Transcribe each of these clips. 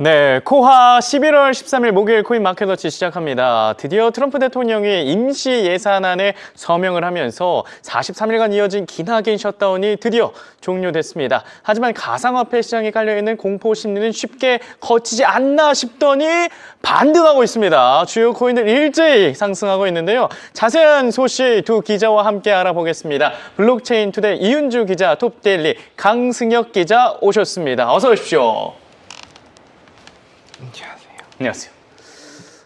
네, 코하 11월 13일 목요일 코인마켓워치 시작합니다. 드디어 트럼프 대통령이 임시 예산안에 서명을 하면서 43일간 이어진 기나긴 셧다운이 드디어 종료됐습니다. 하지만 가상화폐 시장에 깔려있는 공포 심리는 쉽게 거치지 않나 싶더니 반등하고 있습니다. 주요 코인들 일제히 상승하고 있는데요. 자세한 소식 두 기자와 함께 알아보겠습니다. 블록체인 투데이 이윤주 기자, 톱데일리 강승혁 기자 오셨습니다. 어서 오십시오. 안녕하세요.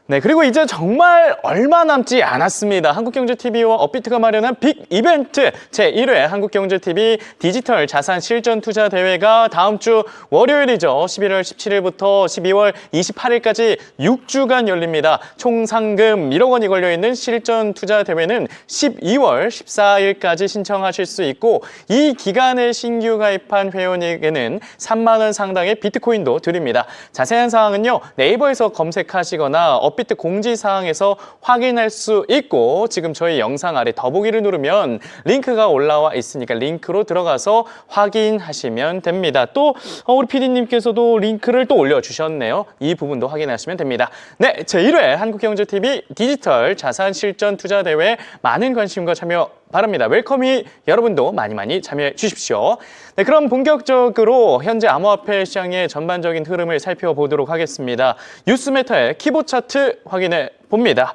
네, 그리고 이제 정말 얼마 남지 않았습니다. 한국경제TV와 업비트가 마련한 빅 이벤트 제1회 한국경제TV 디지털 자산 실전 투자 대회가 다음 주 월요일이죠. 11월 17일부터 12월 28일까지 6주간 열립니다. 총 상금 1억 원이 걸려있는 실전 투자 대회는 12월 14일까지 신청하실 수 있고 이 기간에 신규 가입한 회원에게는 3만 원 상당의 비트코인도 드립니다. 자세한 사항은요. 네이버에서 검색하시거나 업비트 공지사항에서 확인할 수 있고 지금 저희 영상 아래 더보기를 누르면 링크가 올라와 있으니까 링크로 들어가서 확인하시면 됩니다. 또 우리 PD님께서도 링크를 또 올려주셨네요. 이 부분도 확인하시면 됩니다. 네, 제1회 한국경제TV 디지털 자산 실전 투자 대회 많은 관심과 참여 바랍니다. 웰컴이 여러분도 많이 참여해 주십시오. 네, 그럼 본격적으로 현재 암호화폐 시장의 전반적인 흐름을 살펴보도록 하겠습니다. 뉴스메타의 키보드 차트 확인해 봅니다.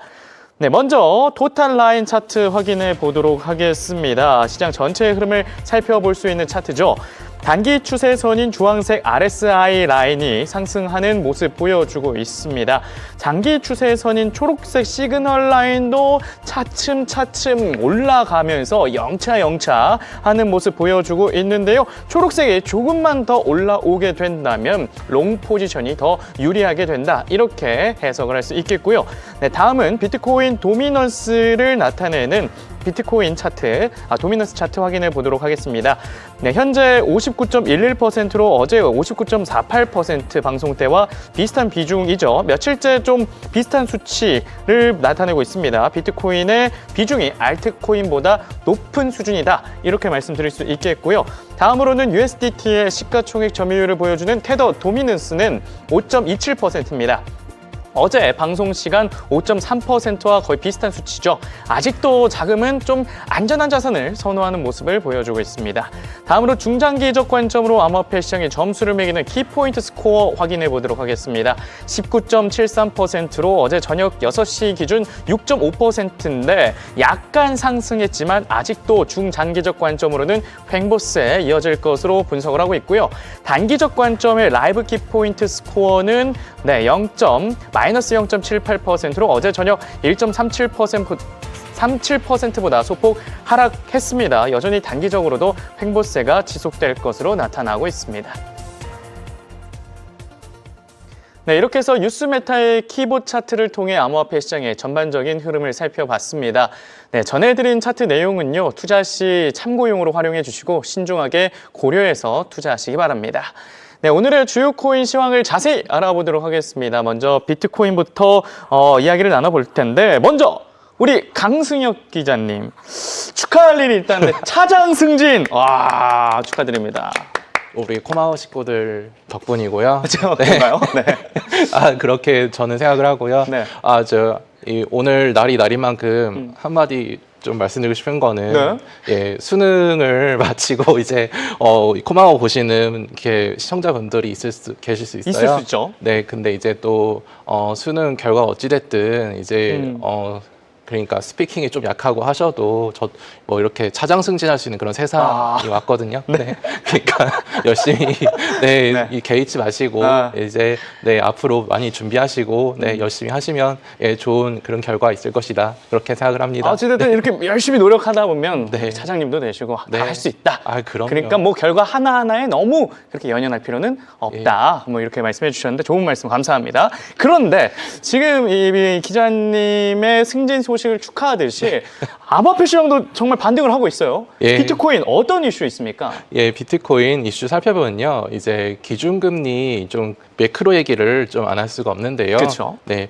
네, 먼저 토탈 라인 차트 확인해 보도록 하겠습니다. 시장 전체의 흐름을 살펴볼 수 있는 차트죠. 단기 추세선인 주황색 RSI 라인이 상승하는 모습 보여주고 있습니다. 장기 추세선인 초록색 시그널 라인도 차츰 올라가면서 영차 하는 모습 보여주고 있는데요. 초록색이 조금만 더 올라오게 된다면 롱 포지션이 더 유리하게 된다. 이렇게 해석을 할 수 있겠고요. 네, 다음은 비트코인 도미넌스를 나타내는 비트코인 차트, 도미넌스 차트 확인해 보도록 하겠습니다. 네, 현재 59.11%로 어제 59.48% 방송 때와 비슷한 비중이죠. 며칠째 좀 비슷한 수치를 나타내고 있습니다. 비트코인의 비중이 알트코인보다 높은 수준이다. 이렇게 말씀드릴 수 있겠고요. 다음으로는 USDT의 시가총액 점유율을 보여주는 테더 도미넌스는 5.27%입니다. 어제 방송 시간 5.3%와 거의 비슷한 수치죠. 아직도 자금은 좀 안전한 자산을 선호하는 모습을 보여주고 있습니다. 다음으로 중장기적 관점으로 암호화폐 시장의 점수를 매기는 키포인트 스코어 확인해 보도록 하겠습니다. 19.73%로 어제 저녁 6시 기준 6.5%인데 약간 상승했지만 아직도 중장기적 관점으로는 횡보세에 이어질 것으로 분석을 하고 있고요. 단기적 관점의 라이브 키포인트 스코어는 마이너스 0.78%로 어제 저녁 1.37%보다 소폭 하락했습니다. 여전히 단기적으로도 횡보세가 지속될 것으로 나타나고 있습니다. 네, 이렇게 해서 뉴스메타의 키보드 차트를 통해 암호화폐 시장의 전반적인 흐름을 살펴봤습니다. 네, 전해드린 차트 내용은요, 투자 시 참고용으로 활용해 주시고 신중하게 고려해서 투자하시기 바랍니다. 네, 오늘의 주요 코인 시황을 자세히 알아보도록 하겠습니다. 먼저 비트코인부터 이야기를 나눠볼 텐데 먼저 우리 강승혁 기자님 축하할 일이 일단 차장 승진 축하드립니다. 우리 코마우 식구들 덕분이고요. 그런가요? 네. 그렇게 저는 생각을 하고요. 네. 오늘 날이 날인 만큼 한마디 좀 말씀드리고 싶은 거는 예, 수능을 마치고 이제 코마오 보시는 이렇게 시청자분들이 계실 수 있어요. 있을 수 있죠. 네, 근데 이제 또 수능 결과 어찌 됐든 이제 그러니까 스피킹이 좀 약하고 하셔도 뭐 이렇게 차장 승진할 수 있는 그런 세상이 왔거든요. 네. 그러니까 열심히 이 개의치 마시고 이제 앞으로 많이 준비하시고 열심히 하시면 좋은 그런 결과 있을 것이다. 그렇게 생각을 합니다. 어찌됐든 이렇게 열심히 노력하다 보면 차장님도 되시고 다 할 수 있다. 그럼요. 그러니까 뭐 결과 하나하나에 너무 그렇게 연연할 필요는 없다. 뭐 이렇게 말씀해 주셨는데 좋은 말씀 감사합니다. 그런데 지금 이 기자님의 승진 소식을 축하하듯이 암호화폐 시장도 정말 반등을 하고 있어요. 비트코인 어떤 이슈 있습니까? 비트코인 이슈 살펴보면요. 이제 기준금리 좀 매크로 얘기를 좀 안 할 수가 없는데요. 그렇죠. 네,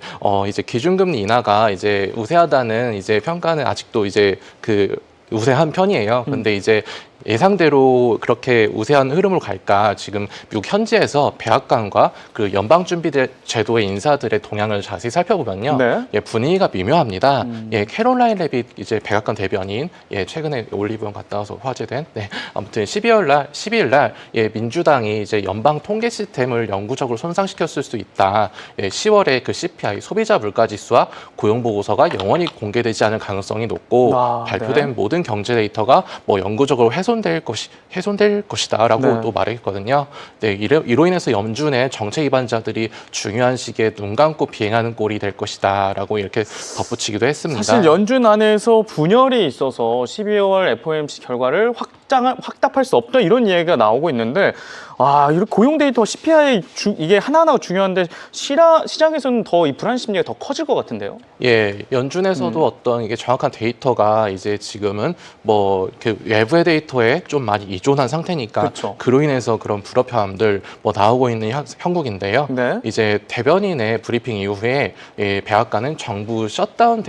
이제 기준금리 인하가 이제 우세하다는 이제 평가는 아직도 이제 우세한 편이에요. 근데 이제 예상대로 그렇게 우세한 흐름으로 갈까? 지금 미국 현지에서 백악관과 그 연방준비제도의 인사들의 동향을 자세히 살펴보면요. 네. 예, 분위기가 미묘합니다. 예, 캐롤라인 레빗 이제 백악관 대변인 예, 최근에 올리브영 갔다 와서 화제된 아무튼 12일 날 예, 민주당이 이제 연방 통계 시스템을 영구적으로 손상시켰을 수 있다. 예, 10월에 그 CPI 소비자 물가 지수와 고용 보고서가 영원히 공개되지 않을 가능성이 높고 발표된 네. 모든 경제 데이터가 뭐 영구적으로 훼손될 것이다라고 네. 또 말했거든요. 네, 이로 인해서 연준의 정책 위반자들이 중요한 시기에 눈 감고 비행하는 꼴이 될 것이다라고 이렇게 덧붙이기도 했습니다. 사실 연준 안에서 분열이 있어서 12월 FOMC 결과를 확답할 수 없다 이런 얘기가 나오고 있는데 이렇게 고용 데이터 CPI 이게 하나하나가 중요한데 시장에서는 더 이 불안 심리가 더 커질 것 같은데요. 예, 연준에서도 어떤 이게 정확한 데이터가 이제 지금은 뭐 이렇게 외부의 데이터에 좀 많이 의존한 상태니까 그렇죠. 그로 인해서 그런 불협화음들 뭐 나오고 있는 형국인데요. 네. 이제 대변인의 브리핑 이후에 예, 백악관은 정부 셧다운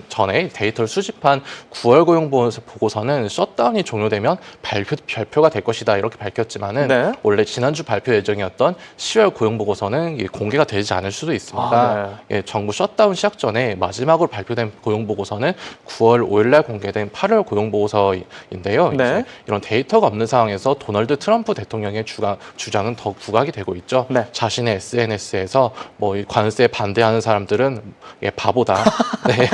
전에 데이터를 수집한 9월 고용 보고서는 셧다운이 종료되면 발표가 될 것이다 이렇게 밝혔지만은 네. 원래 지난주 발표 예정이었던 10월 고용 보고서는 공개가 되지 않을 수도 있습니다. 예, 정부 셧다운 시작 전에 마지막으로 발표된 고용 보고서는 9월 5일 날 공개된 8월 고용 보고서인데요. 네. 이런 데이터가 없는 상황에서 도널드 트럼프 대통령의 주장은 더 부각이 되고 있죠. 네. 자신의 SNS에서 뭐 이 관세에 반대하는 사람들은 예, 바보다. 네.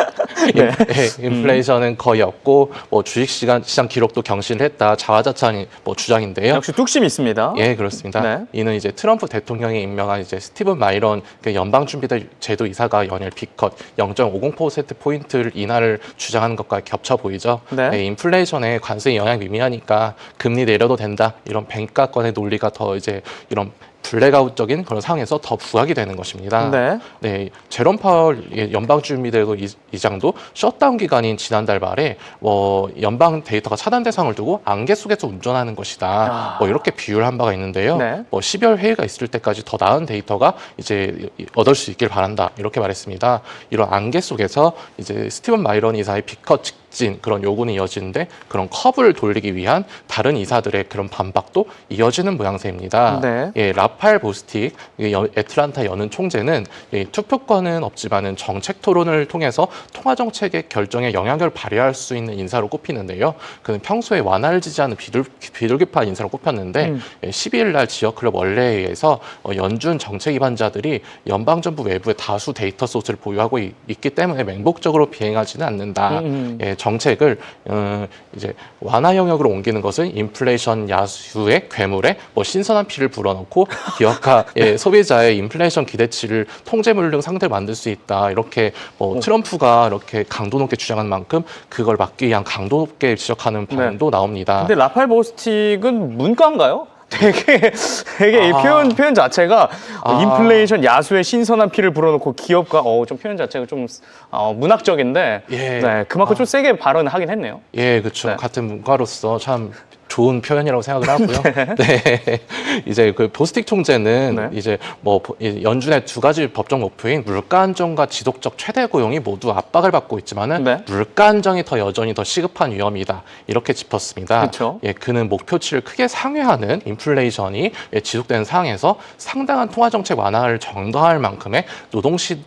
네. 인플레이션은 거의 없고 뭐 주식시장 기록도 경신을 했다. 자화자찬 뭐 주장인데요. 역시 뚝심이 있습니다. 예, 그렇습니다. 네. 이는 이제 트럼프 대통령이 임명한 이제 스티븐 마이런 그 연방준비제도 이사가 연일 B컷 0.50%포인트를 인하를 주장하는 것과 겹쳐 보이죠. 네. 네, 인플레이션에 관세 영향이 미미하니까 금리 내려도 된다. 이런 뱅가권의 논리가 더 이제 이런 블랙아웃적인 그런 상황에서 더 부각이 되는 것입니다. 네. 제롬 파월 연방준비제도 이장도 셧다운 기간인 지난달 말에 뭐 연방 데이터가 차단 대상을 두고 안개 속에서 운전하는 것이다. 뭐 이렇게 비유를 한 바가 있는데요. 네. 뭐 12월 회의가 있을 때까지 더 나은 데이터가 이제 얻을 수 있길 바란다. 이렇게 말했습니다. 이런 안개 속에서 이제 스티븐 마이런 이사의 비컷 직진 그런 요구는 이어지는데 그런 컵을 돌리기 위한 다른 이사들의 그런 반박도 이어지는 모양새입니다. 네. 예, 라파엘 보스틱 애틀란타 연은 총재는 투표권은 없지만은 정책 토론을 통해서 통화 정책의 결정에 영향력을 발휘할 수 있는 인사로 꼽히는데요. 그는 평소에 완화를 지지하는 비둘기파 인사로 꼽혔는데 12일 날 지역 클럽 원래에서 연준 정책 위반자들이 연방정부 외부의 다수 데이터 소스를 보유하고 있기 때문에 맹목적으로 비행하지는 않는다. 예, 정책을 이제 완화 영역으로 옮기는 것은 인플레이션 야수의 괴물에 뭐 신선한 피를 불어넣고 기업가 소비자의 인플레이션 기대치를 통제물 등 상대를 만들 수 있다. 이렇게 뭐 트럼프가 이렇게 강도 높게 주장한 만큼 그걸 막기 위한 강도 높게 지적하는 반응도 나옵니다. 근데 라팔 보스틱은 문과인가요? 되게 이 표현 자체가 인플레이션 야수의 신선한 피를 불어넣고 기업가 좀 표현 자체가 좀 문학적인데 예. 네, 그만큼 좀 세게 발언하긴 했네요. 예, 그렇죠. 네. 같은 문과로서 참 좋은 표현이라고 생각을 하고요. 네. 이제 그 보스틱 총재는 네. 이제 뭐 연준의 두 가지 법적 목표인 물가 안정과 지속적 최대 고용이 모두 압박을 받고 있지만은 네. 물가 안정이 여전히 더 시급한 위험이다. 이렇게 짚었습니다. 그렇죠. 예, 그는 목표치를 크게 상회하는 인플레이션이 지속되는 상황에서 상당한 통화 정책 완화를 정당할 만큼의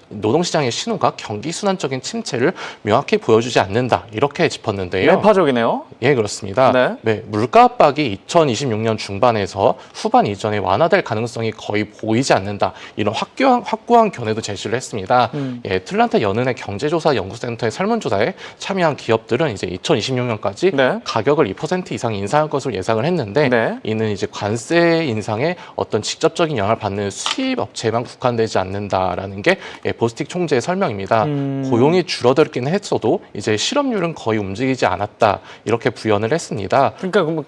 노동시장의 신호가 경기 순환적인 침체를 명확히 보여주지 않는다. 이렇게 짚었는데요. 매파적이네요. 예, 그렇습니다. 네. 물가 압박이 2026년 중반에서 후반 이전에 완화될 가능성이 거의 보이지 않는다. 이런 확고한 견해도 제시를 했습니다. 예, 애틀란타 연은의 경제조사 연구센터의 설문조사에 참여한 기업들은 이제 2026년까지 네. 가격을 2% 이상 인상할 것으로 예상을 했는데 네. 이는 이제 관세 인상에 어떤 직접적인 영향을 받는 수입 업체만 국한되지 않는다라는 게 보스틱 총재의 설명입니다. 고용이 줄어들긴 했어도 이제 실업률은 거의 움직이지 않았다. 이렇게 부연을 했습니다. 그러니까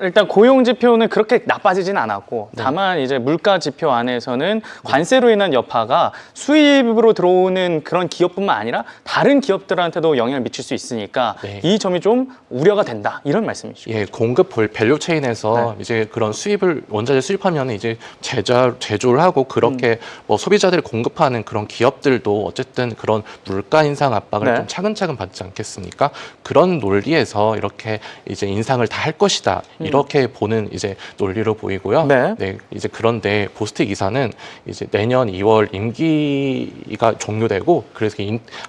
일단 고용 지표는 그렇게 나빠지진 않았고 다만 이제 물가 지표 안에서는 관세로 인한 여파가 수입으로 들어오는 그런 기업뿐만 아니라 다른 기업들한테도 영향을 미칠 수 있으니까 이 점이 좀 우려가 된다 이런 말씀이시죠. 예, 공급 밸류 체인에서 이제 그런 수입을 원자재 수입하면 이제 제조를 하고 그렇게 뭐 소비자들이 공급하는 그런 기업들도 어쨌든 그런 물가 인상 압박을 좀 차근차근 받지 않겠습니까? 그런 논리에서 이렇게 이제 인상을 다 할 것이다. 이렇게 보는 이제 논리로 보이고요. 네. 네, 이제 그런데 보스틱 이사는 이제 내년 2월 임기가 종료되고 그래서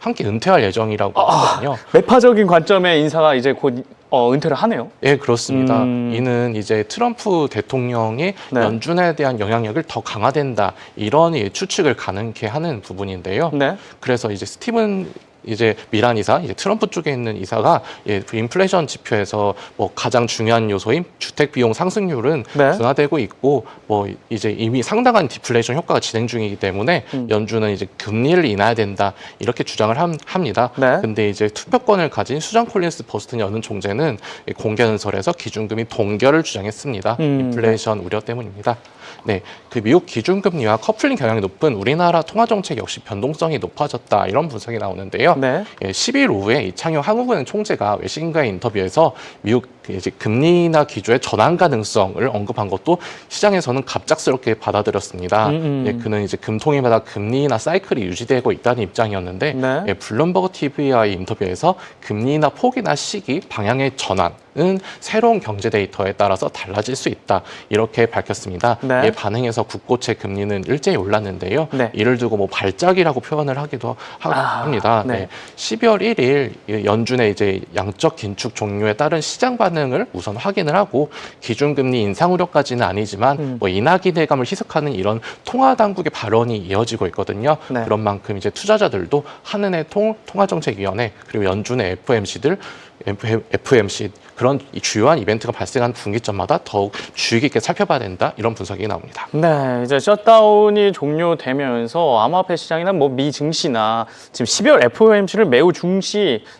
함께 은퇴할 예정이라고 하거든요. 매파적인 관점의 인사가 이제 곧 은퇴를 하네요. 예, 그렇습니다. 이는 이제 트럼프 대통령의 네. 연준에 대한 영향력을 더 강화된다 이런 추측을 가능케 하는 부분인데요. 네. 그래서 이제 스티븐 이제 미란 이사, 이제 트럼프 쪽에 있는 이사가 그 인플레이션 지표에서 뭐 가장 중요한 요소인 주택 비용 상승률은 네. 둔화되고 있고 뭐 이제 이미 상당한 디플레이션 효과가 진행 중이기 때문에 연준은 이제 금리를 인하해야 된다 이렇게 주장을 합니다. 네. 근데 이제 투표권을 가진 수잔 콜린스 버스턴 여는 총재는 공개연설에서 기준금리 동결을 주장했습니다. 인플레이션 우려 때문입니다. 네, 그 미국 기준금리와 커플링 경향이 높은 우리나라 통화정책 역시 변동성이 높아졌다 이런 분석이 나오는데요. 네. 10일 오후에 이창용 한국은행 총재가 외신과의 인터뷰에서 미국 이제 금리나 기조의 전환 가능성을 언급한 것도 시장에서는 갑작스럽게 받아들였습니다. 그는 이제 금통위마다 금리나 사이클이 유지되고 있다는 입장이었는데 네. 블룸버그 TV와의 인터뷰에서 금리나 폭이나 시기, 방향의 전환은 새로운 경제 데이터에 따라서 달라질 수 있다 이렇게 밝혔습니다. 네. 이에 반응해서 국고채 금리는 일제히 올랐는데요. 네. 이를 두고 뭐 발작이라고 표현을 하기도 합니다. 네. 네. 12월 1일 연준의 이제 양적 긴축 종료에 따른 시장 반응을 우선 확인을 하고 기준금리 인상 우려까지는 아니지만 뭐 인하 기대감을 희석하는 이런 통화 당국의 발언이 이어지고 있거든요. 네. 그런 만큼 이제 투자자들도 한은의 통화정책위원회 그리고 연준의 FOMC 그런 이 주요한 이벤트가 발생한 분기점마다 더욱 주의 깊게 살펴봐야 된다 이런 분석이 나옵니다. 네, 이제 셧다운이 종료되면서 암호화폐 시장이나 뭐 미 증시나 지금 12월 FOMC를 매우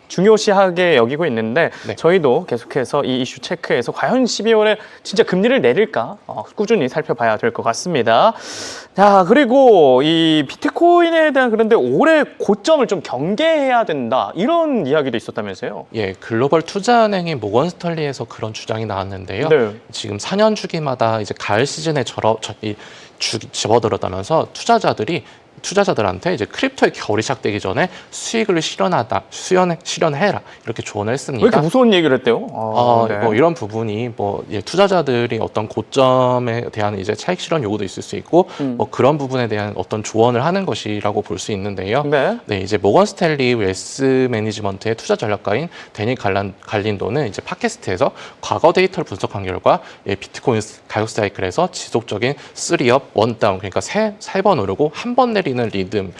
중요시하게 여기고 있는데 네. 저희도 계속해서 이 이슈 체크해서 과연 12월에 진짜 금리를 내릴까 꾸준히 살펴봐야 될 것 같습니다. 자, 그리고 이 비트코인에 대한 그런데 올해 고점을 좀 경계해야 된다 이런 이야기도 있었다면서요? 예, 글로벌 투자은행인 모건 스털리에서 그런 주장이 나왔는데요. 네. 지금 4년 주기마다 이제 가을 시즌에 접어들었다면서 투자자들한테 이제 크립토의 겨울이 시작되기 전에 수익을 실현해라 이렇게 조언을 했습니다. 왜 이렇게 무서운 얘기를 했대요? 네. 뭐 이런 부분이 뭐 투자자들이 어떤 고점에 대한 이제 차익 실현 요구도 있을 수 있고 뭐 그런 부분에 대한 어떤 조언을 하는 것이라고 볼 수 있는데요. 네. 네, 이제 모건 스탠리 웨스 매니지먼트의 투자 전략가인 데니 갈린도는 이제 팟캐스트에서 과거 데이터를 분석한 결과 비트코인 가격 사이클에서 지속적인 3업, 1다운 그러니까 세 번 오르고 한 번 내리는 리듬이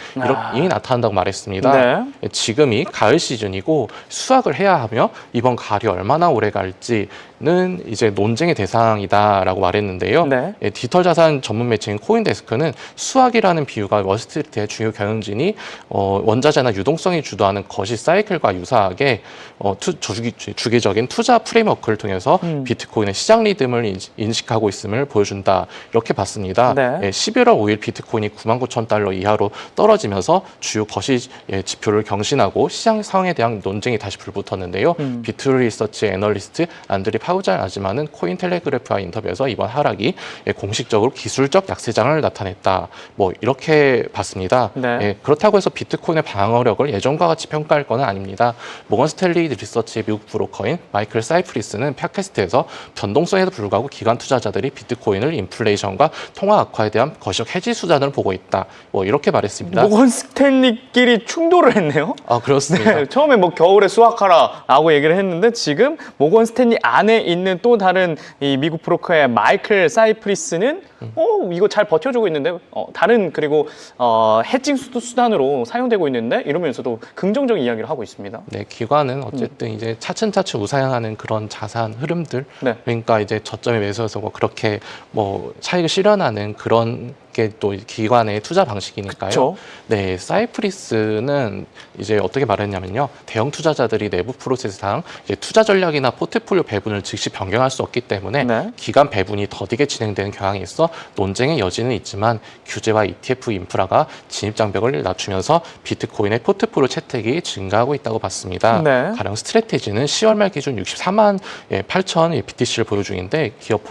나타난다고 말했습니다. 네. 지금이 가을 시즌이고 수확을 해야 하며 이번 가을이 얼마나 오래 갈지는 이제 논쟁의 대상이다라고 말했는데요. 네. 디지털 자산 전문 매체인 코인데스크는 수확이라는 비유가 월스트리트의 주요 경영진이 원자재나 유동성이 주도하는 거시 사이클과 유사하게 주기적인 투자 프레임워크를 통해서 비트코인의 시장 리듬을 인식하고 있음을 보여준다. 이렇게 봤습니다. 네. 11월 5일 비트코인이 99,000달러 이하로 떨어지면서 주요 거시 지표를 경신하고 시장 상황에 대한 논쟁이 다시 불붙었는데요. 비트리서치 애널리스트 안드리 파우자나지만은 코인텔레그래프와 인터뷰에서 이번 하락이 공식적으로 기술적 약세장을 나타냈다. 뭐 이렇게 봤습니다. 네. 그렇다고 해서 비트코인의 방어력을 예전과 같이 평가할 건 아닙니다. 모건 스탠리 리서치의 미국 브로커인 마이클 사이프리스는 팟캐스트에서 변동성에도 불구하고 기관 투자자들이 비트코인을 인플레이션과 통화 악화에 대한 거시적 해지 수단을 보고 있다. 뭐 이렇게 말했습니다. 모건 스탠리끼리 충돌을 했네요. 아, 그렇습니다. 네, 처음에 뭐 겨울에 수확하라라고 얘기를 했는데 지금 모건 스탠리 안에 있는 또 다른 이 미국 브로커의 마이클 사이프리스는 이거 잘 버텨주고 있는데 다른 그리고 해칭 수단으로 사용되고 있는데 이러면서도 긍정적인 이야기를 하고 있습니다. 네, 기관은 어쨌든 이제 차츰차츰 우상향하는 그런 자산 흐름들, 네. 그러니까 이제 저점에 매수해서 뭐 그렇게 뭐 차익을 실현하는 그런 게 또 기관의 투자 방식이니까요. 그쵸. 네, 사이프리스는 이제 어떻게 말했냐면요, 대형 투자자들이 내부 프로세스상 이제 투자 전략이나 포트폴리오 배분을 즉시 변경할 수 없기 때문에 네. 기간 배분이 더디게 진행되는 경향이 있어 관련해서 논쟁의 여지는 있지만 규제와 ETF 인프라가 진입 장벽을 낮추면서 비트코인의 포트폴리오 채택이 증가하고 있다고 봤습니다. 네. 가령 스트래테지는 10월 말 기준 64만 8천 BTC를 보유 중인데 기업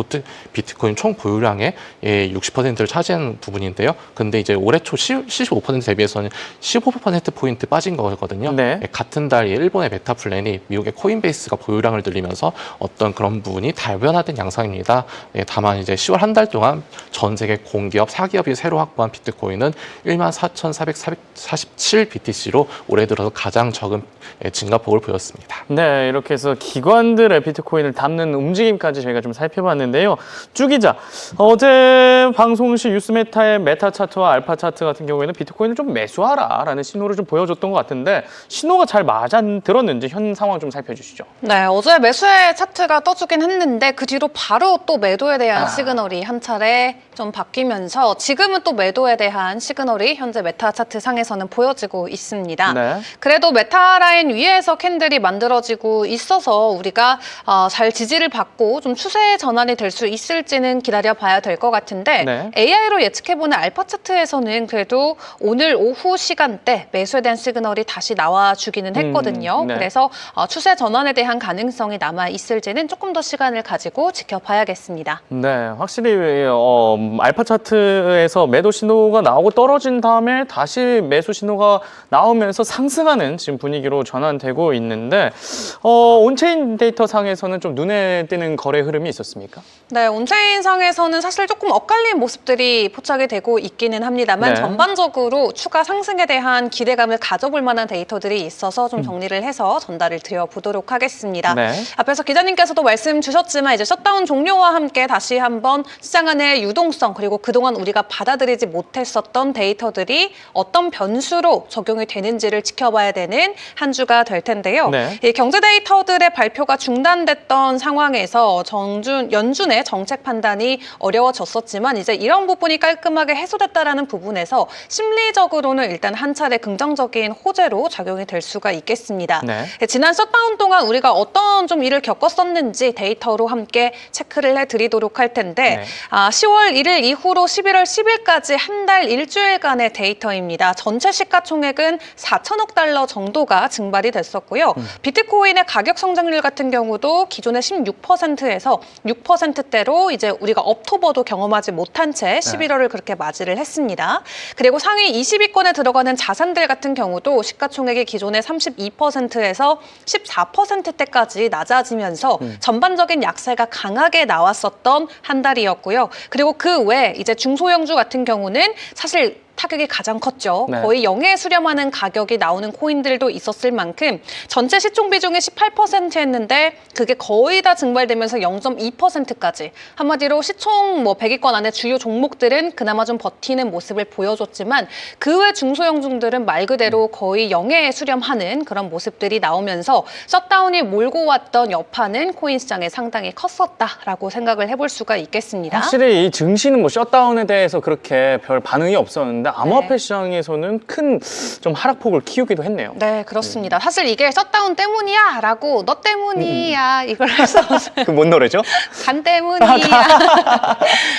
비트코인 총 보유량의 60%를 차지하는 부분인데요. 근데 이제 올해 초 75% 대비해서는 15%포인트 빠진 거거든요. 네. 같은 달 일본의 메타플랜이 미국의 코인베이스가 보유량을 늘리면서 어떤 그런 부분이 다변화된 양상입니다. 다만 이제 10월 한 달 동안 전 세계 공기업, 사기업이 새로 확보한 비트코인은 14,447 BTC로 올해 들어서 가장 적은 증가폭을 보였습니다. 네, 이렇게 해서 기관들의 비트코인을 담는 움직임까지 저희가 좀 살펴봤는데요. 주 기자, 어제 방송 시 뉴스메타의 메타 차트와 알파 차트 같은 경우에는 비트코인을 좀 매수하라라는 신호를 좀 보여줬던 것 같은데 신호가 잘 맞아 들었는지 현 상황 좀 살펴주시죠. 네, 어제 매수의 차트가 떠주긴 했는데 그 뒤로 바로 또 매도에 대한 시그널이 한 차례 좀 바뀌면서 지금은 또 매도에 대한 시그널이 현재 메타 차트 상에서는 보여지고 있습니다. 네. 그래도 메타 라인 위에서 캔들이 만들어지고 있어서 우리가 잘 지지를 받고 좀 추세 전환이 될 수 있을지는 기다려봐야 될 것 같은데 네. AI로 예측해보는 알파 차트에서는 그래도 오늘 오후 시간대 매수에 대한 시그널이 다시 나와주기는 했거든요. 네. 그래서 추세 전환에 대한 가능성이 남아 있을지는 조금 더 시간을 가지고 지켜봐야겠습니다. 네, 확실히 알파 차트에서 매도 신호가 나오고 떨어진 다음에 다시 매수 신호가 나오면서 상승하는 지금 분위기로 전환되고 있는데 온체인 데이터 상에서는 좀 눈에 띄는 거래 흐름이 있었습니까? 네, 온체인 상에서는 사실 조금 엇갈린 모습들이 포착이 되고 있기는 합니다만 네. 전반적으로 추가 상승에 대한 기대감을 가져볼 만한 데이터들이 있어서 좀 정리를 해서 전달을 드려보도록 하겠습니다. 네. 앞에서 기자님께서도 말씀 주셨지만 이제 셧다운 종료와 함께 다시 한번 시장 안의 유동성 그리고 그동안 우리가 받아들이지 못했었던 데이터들이 어떤 변수로 적용이 되는지를 지켜봐야 되는 한 주가 될 텐데요. 네. 이 경제 데이터들의 발표가 중단됐던 상황에서 연준의 정책 판단이 어려워졌었지만 이제 이런 부분이 깔끔하게 해소됐다라는 부분에서 심리적으로는 일단 한 차례 긍정적인 호재로 작용이 될 수가 있겠습니다. 네. 지난 셧다운 동안 우리가 어떤 좀 일을 겪었었는지 데이터로 함께 체크를 해드리도록 할 텐데 네. 10월 1일 이후로 11월 10일까지 한 달 일주일간의 데이터입니다. 전체 시가총액은 4천억 달러 정도가 증발이 됐었고요. 비트코인의 가격 성장률 같은 경우도 기존의 16%에서 6%대로 이제 우리가 옥토버도 경험하지 못한 채 11월을 그렇게 맞이를 했습니다. 그리고 상위 20위권에 들어가는 자산들 같은 경우도 시가총액이 기존의 32%에서 14%대까지 낮아지면서 전반적인 약세가 강하게 나왔었던 한 달이었고요. 그리고 그 외에 이제 중소형주 같은 경우는 사실 타격이 가장 컸죠. 네. 거의 0에 수렴하는 가격이 나오는 코인들도 있었을 만큼 전체 시총 비중이 18%였는데 그게 거의 다 증발되면서 0.2%까지 한마디로 시총 100위권 안에 주요 종목들은 그나마 좀 버티는 모습을 보여줬지만 그 외 중소형주들은 말 그대로 거의 0에 수렴하는 그런 모습들이 나오면서 셧다운이 몰고 왔던 여파는 코인 시장에 상당히 컸었다라고 생각을 해볼 수가 있겠습니다. 확실히 이 증시는 뭐 셧다운에 대해서 그렇게 별 반응이 없었는데 암호화폐 시장에서는 큰 좀 하락폭을 키우기도 했네요. 네, 그렇습니다. 사실 이게 셧다운 때문이야 라고 너 때문이야 이걸 할 수 없어요. 그 뭔 노래죠? 간 때문이야.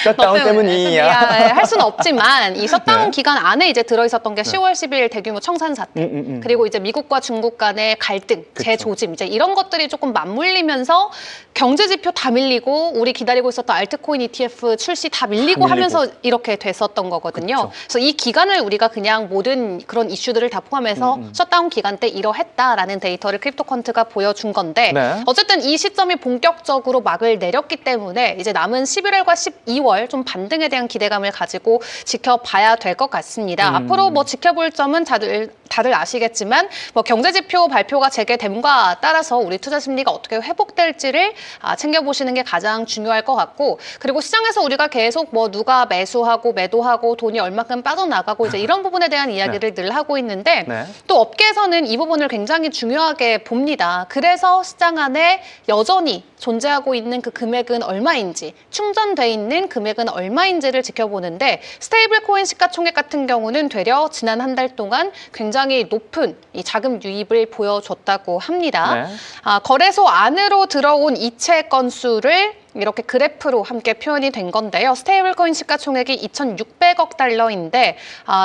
셧다운 때문이야. 할 수는 없지만 이 셧다운 네. 기간 안에 이제 들어있었던 게 10월 10일 대규모 청산 사태 그리고 이제 미국과 중국 간의 갈등, 재조짐 이제 이런 것들이 조금 맞물리면서 경제 지표 다 밀리고 우리 기다리고 있었던 알트코인 ETF 출시 다 밀리고 하면서 이렇게 됐었던 거거든요. 그쵸. 그래서 이 기간을 우리가 그냥 모든 그런 이슈들을 다 포함해서 셧다운 기간 때 이러했다라는 데이터를 크립토컨트가 보여준 건데 네. 어쨌든 이 시점이 본격적으로 막을 내렸기 때문에 이제 남은 11월과 12월 좀 반등에 대한 기대감을 가지고 지켜봐야 될 것 같습니다. 앞으로 뭐 지켜볼 점은 다들 아시겠지만 뭐 경제 지표 발표가 재개됨과 따라서 우리 투자 심리가 어떻게 회복될지를 챙겨보시는 게 가장 중요할 것 같고 그리고 시장에서 우리가 계속 뭐 누가 매수하고 매도하고 돈이 얼마큼 빠져나가고 이제 이런 부분에 대한 이야기를 늘 하고 있는데 네. 또 업계에서는 이 부분을 굉장히 중요하게 봅니다. 그래서 시장 안에 여전히 존재하고 있는 그 금액은 얼마인지 충전돼 있는 금액은 얼마인지를 지켜보는데 스테이블 코인 시가총액 같은 경우는 되려 지난 한 달 동안 굉장히 높은 이 자금 유입을 보여줬다고 합니다. 네. 거래소 안으로 들어온 이체 건수를 이렇게 그래프로 함께 표현이 된 건데요. 스테이블 코인 시가총액이 2,600억 달러인데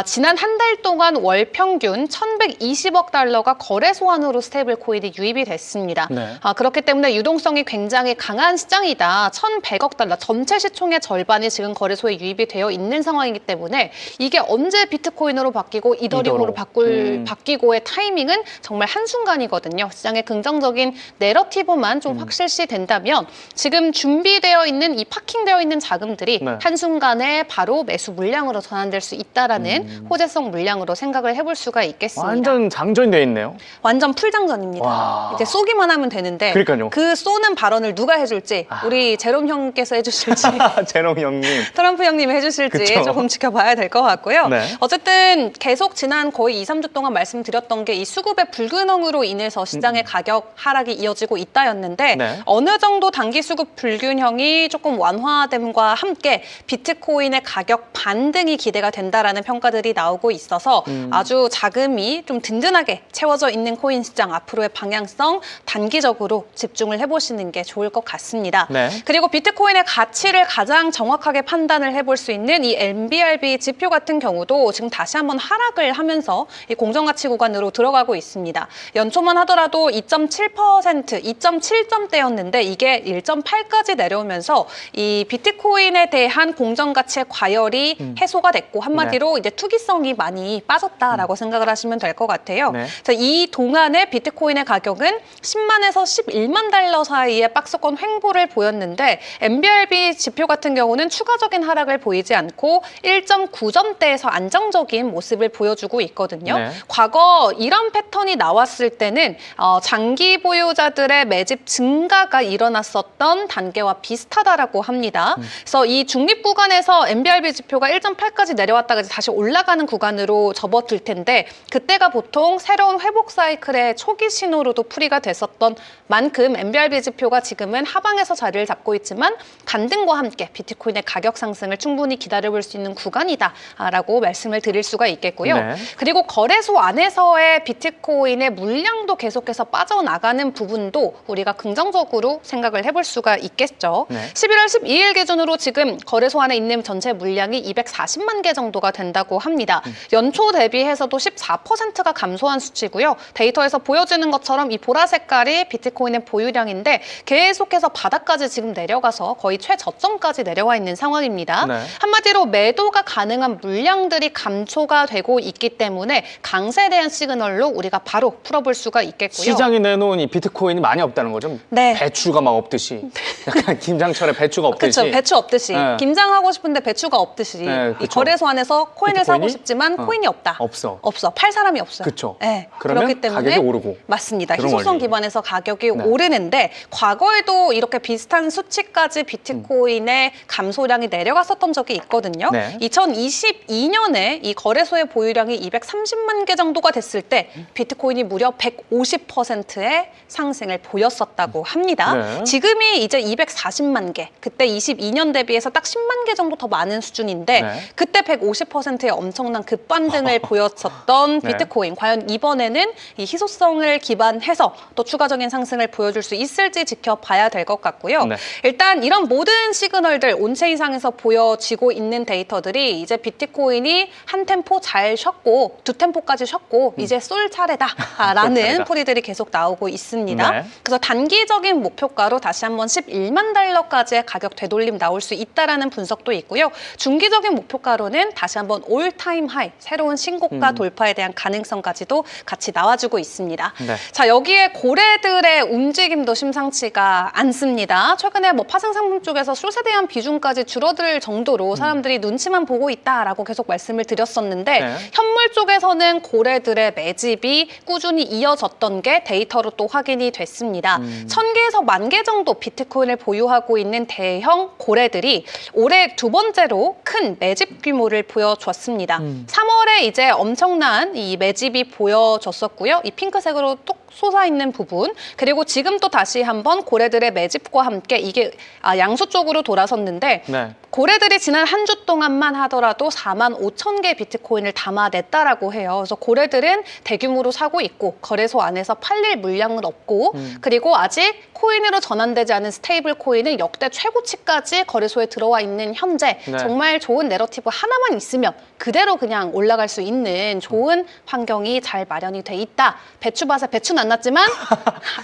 지난 한 달 동안 월 평균 1,120억 달러가 거래 소환으로 스테이블 코인이 유입이 됐습니다. 네. 그렇기 때문에 유동성이 굉장히 강한 시장이다. 1,100억 달러 전체 시총의 절반이 지금 거래소에 유입이 되어 있는 상황이기 때문에 이게 언제 비트코인으로 바뀌고 이더리움으로 바뀌고의 타이밍은 정말 한순간이거든요. 시장의 긍정적인 내러티브만 좀 확실시 된다면 지금 준비되어 있는 이 파킹되어 있는 자금들이 네. 한순간에 바로 매수 물량으로 전환될 수 있다라는 호재성 물량으로 생각을 해볼 수가 있겠습니다. 완전 장전돼 있네요. 완전 풀장전입니다. 와. 이제 쏘기만 하면 되는데 그러니까요. 그 쏘는 발언을 누가 해줄지 우리 제롬 형께서 해주실지 제롬 형님. 트럼프 형님이 해주실지 그쵸. 조금 지켜봐야 될 것 같고요. 네. 어쨌든 계속 지난 거의 2, 3주 동안 말씀드렸던 게 이 수급의 불균형으로 인해서 시장의 가격 하락이 이어지고 있다였는데 네. 어느 정도 단기 수급 불균형이 조금 완화됨과 함께 비트코인의 가격 반등이 기대가 된다라는 평가들이 나오고 있어서 아주 자금이 좀 든든하게 채워져 있는 코인 시장 앞으로의 방향성 단기적으로 집중을 해보시는 게 좋을 것 같습니다. 네. 그리고 비트코인의 가치를 가장 정확하게 판단을 해볼 수 있는 이 MBRB 지표 같은 경우도 지금 다시 한번 하락을 하면서 이 공정가치 구간으로 들어가고 있습니다. 연초만 하더라도 2.7%, 2.7점대였는데 이게 1.8까지 내려오면서 이 비트코인에 대한 공정가치의 과열이 해소가 됐고 한마디로 이제 투기성이 많이 빠졌다라고 생각을 하시면 될 것 같아요. 네. 자, 이 동안에 비트코인의 가격은 10만에서 11만 달러 사이의 박스권 횡보를 보였는데 MBRB 지표 같은 경우는 추가적인 하락을 보이지 않고 1.9점대에서 안정적인 모습을 보여주고 있거든요. 네. 과거 이런 패턴이 나왔을 때는 장기 보유자들의 매집 증가가 일어났었던 단계와 비슷하다라고 합니다. 그래서 이 중립 구간에서 MBRB 지표가 1.8까지 내려왔다가 다시 올라가는 구간으로 접어들 텐데 그때가 보통 새로운 회복 사이클의 초기 신호로도 풀이가 됐었던 만큼 MBRB 지표가 지금은 하방에서 자리를 잡고 있지만 간등과 함께 비트코인의 가격 상승을 충분히 기다려볼 수 있는 구간이다라고 말씀을 드릴 수가 있겠고요. 네. 그리고 거래소 안에서의 비트코인의 물량도 계속해서 빠져나가는 부분도 우리가 긍정적으로 생각을 해볼 수가 있겠죠. 네. 11월 12일 기준으로 지금 거래소 안에 있는 전체 물량이 240만 개 정도가 된다고 합니다. 연초 대비해서도 14%가 감소한 수치고요. 데이터에서 보여지는 것처럼 이 보라 색깔이 비트코인의 보유량인데 계속해서 바닥까지 지금 내려가서 거의 최저점까지 내려와 있는 상황입니다. 네. 한마디로 매도가 가능한 물량들이 감소가 되고 있기 때문에 강세에 대한 시그널로 우리가 바로 풀어볼 수가 있겠고요. 시장이 내놓은 이 비트코인이 많이 없다는 거죠? 네. 배추가 막 없듯이. 약간 김장철에 배추가 없듯이. 그렇죠. 배추 없듯이. 네. 김장하고 싶은데 배추가 없듯이. 네, 이 그쵸. 거래소 안에서 코인을 비트코인이? 사고 싶지만 코인이 없다. 없어. 없어. 팔 사람이 없어요. 그쵸. 네. 그러면 그렇기 때문에 가격이 오르고. 맞습니다. 그런 희소성 원리. 기반에서 가격이 네. 오르는데 과거에도 이렇게 비슷한 수치까지 비트코인의 감소량이 내려갔었던 적이 있거든요. 네. 2022년에 이 거래소의 보유량이 230만 개 정도가 됐을 때 비트코인이 무려 150%의 상승을 보였었다고 합니다. 네. 지금이 이제 240만 개, 그때 22년 대비해서 딱 10만 개 정도 더 많은 수준인데 네. 그때 150%의 엄청난 급반등을 보였었던 네. 비트코인. 과연 이번에는 이 희소성을 기반해서 또 추가적인 상승을 보여줄 수 있을지 지켜봐야 될 것 같고요. 네. 일단 이런 모든 시그널들 온체인상에서 보여지고 있는 데이터들이 이제 비트코인이 한 템포 잘 쉬었고 두 템포까지 쉬었고 이제 쏠 차례다라는 차례다. 풀이들이 계속 나오고 있습니다. 네. 그래서 단기적인 목표가로 다시 한번 11만 달러까지의 가격 되돌림 나올 수 있다라는 분석도 있고요. 중기적인 목표가로는 다시 한번 올타임 하이, 새로운 신고가 돌파에 대한 가능성까지도 같이 나와주고 있습니다. 네. 자, 여기에 고래들의 움직임도 심상치가 않습니다. 최근에 뭐 파생 상품 쪽에서 숏에 대한 비중까지 줄어들 정도로 사람들이 눈치만 보고 있다라고 계속 말씀을 드렸었는데 네. 현물 쪽에서는 고래들의 매집이 꾸준히 이어졌던 게 데이터로 또 확인이 됐습니다. 1000개에서 10,000개 정도 비트코인을 보유하고 있는 대형 고래들이 올해 두 번째로 큰 매집 규모를 보여줬습니다. 3월에 이제 엄청난 이 매집이 보여줬었고요. 이 핑크색으로 뚝 솟아있는 부분, 그리고 지금 또 다시 한번 고래들의 매집과 함께 이게 양수 쪽으로 돌아섰는데 네. 고래들이 지난 한 주 동안만 하더라도 45,000개 비트코인을 담아냈다라고 해요. 그래서 고래들은 대규모로 사고 있고 거래소 안에서 팔릴 물량은 없고 그리고 아직 코인으로 전환되지 않은 스테이블 코인은 역대 최고치까지 거래소에 들어와 있는 현재 네. 정말 좋은 내러티브 하나만 있으면 그대로 그냥 올라갈 수 있는 좋은 환경이 잘 마련이 돼 있다. 배추밭에 배추는 안 났지만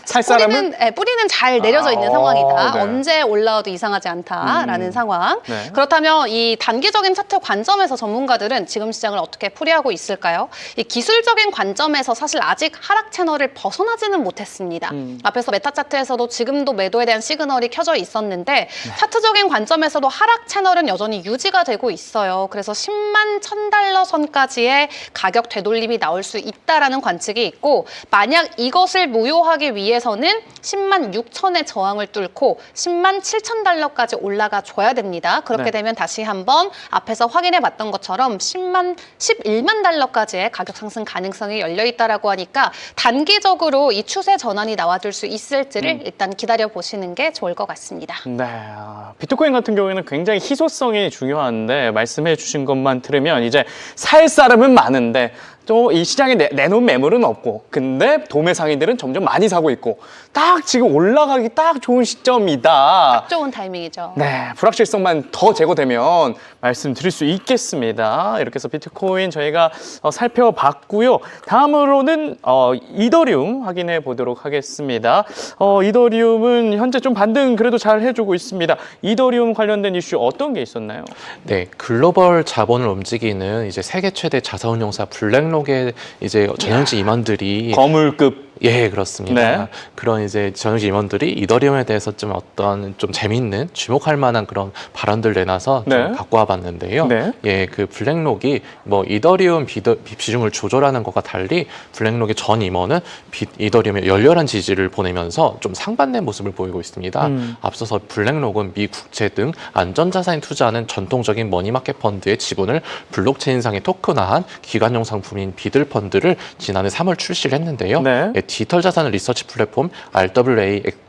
살 사람은? 뿌리는 잘 내려져 있는 상황이다. 네. 언제 올라와도 이상하지 않다라는 상황. 네. 그렇다면 이 단기적인 차트 관점에서 전문가들은 지금 시장을 어떻게 풀이하고 있을까요? 이 기술적인 관점에서 사실 아직 하락 채널을 벗어나지는 못했습니다. 앞에서 메타 차트에서도 지금도 매도에 대한 시그널이 켜져 있었는데 차트적인 관점에서도 하락 채널은 여전히 유지가 되고 있어요. 그래서 10만 1,000달러 선까지의 가격 되돌림이 나올 수 있다라는 관측이 있고 만약 이것을 무효하기 위해서는 10만 6천의 저항을 뚫고 10만 7,000달러까지 올라가 줘야 됩니다. 그렇게 네. 되면 다시 한번 앞에서 확인해 봤던 것처럼 11만 달러까지의 가격 상승 가능성이 열려 있다라고 하니까 단기적으로 이 추세 전환이 나와줄 수 있을지를 일단 기다려 보시는 게 좋을 것 같습니다. 네, 비트코인 같은 경우에는 굉장히 희소성이 중요한데 말씀해 주신 것만 들으면 이제 살 사람은 많은데 또 이 시장에 내놓은 매물은 없고 근데 도매 상인들은 점점 많이 사고 있고 딱 지금 올라가기 딱 좋은 시점이다. 딱 좋은 타이밍이죠. 네, 불확실성만 더 제거되면 말씀드릴 수 있겠습니다. 이렇게 해서 비트코인 저희가 살펴봤고요. 다음으로는 이더리움 확인해 보도록 하겠습니다. 이더리움은 현재 좀 반등 그래도 잘 해주고 있습니다. 이더리움 관련된 이슈 어떤 게 있었나요? 네, 글로벌 자본을 움직이는 이제 세계 최대 자사운용사 블랙록의 이제 전형직 임원들이 거물급. 예, 그렇습니다. 네. 그런 이제 전형직 임원들이 이더리움에 대해서 좀 어떤 좀 재밌는 주목할 만한 그런 발언들 내놔서 네. 좀 갖고 와봤는데요. 네. 예, 그 블랙록이 뭐 이더리움 비중을 조절하는 것과 달리 블랙록의 전 임원은 이더리움에 열렬한 지지를 보내면서 좀 상반된 모습을 보이고 있습니다. 앞서서 블랙록은 미 국채 등 안전자산에 투자하는 전통적인 머니마켓 펀드의 지분을 블록체인상에 토큰화한 기관용 상품인 비들 펀드를 지난해 3월 출시를 했는데요. 네. 예, 디지털 자산 리서치 플랫폼 RWA.XYZ에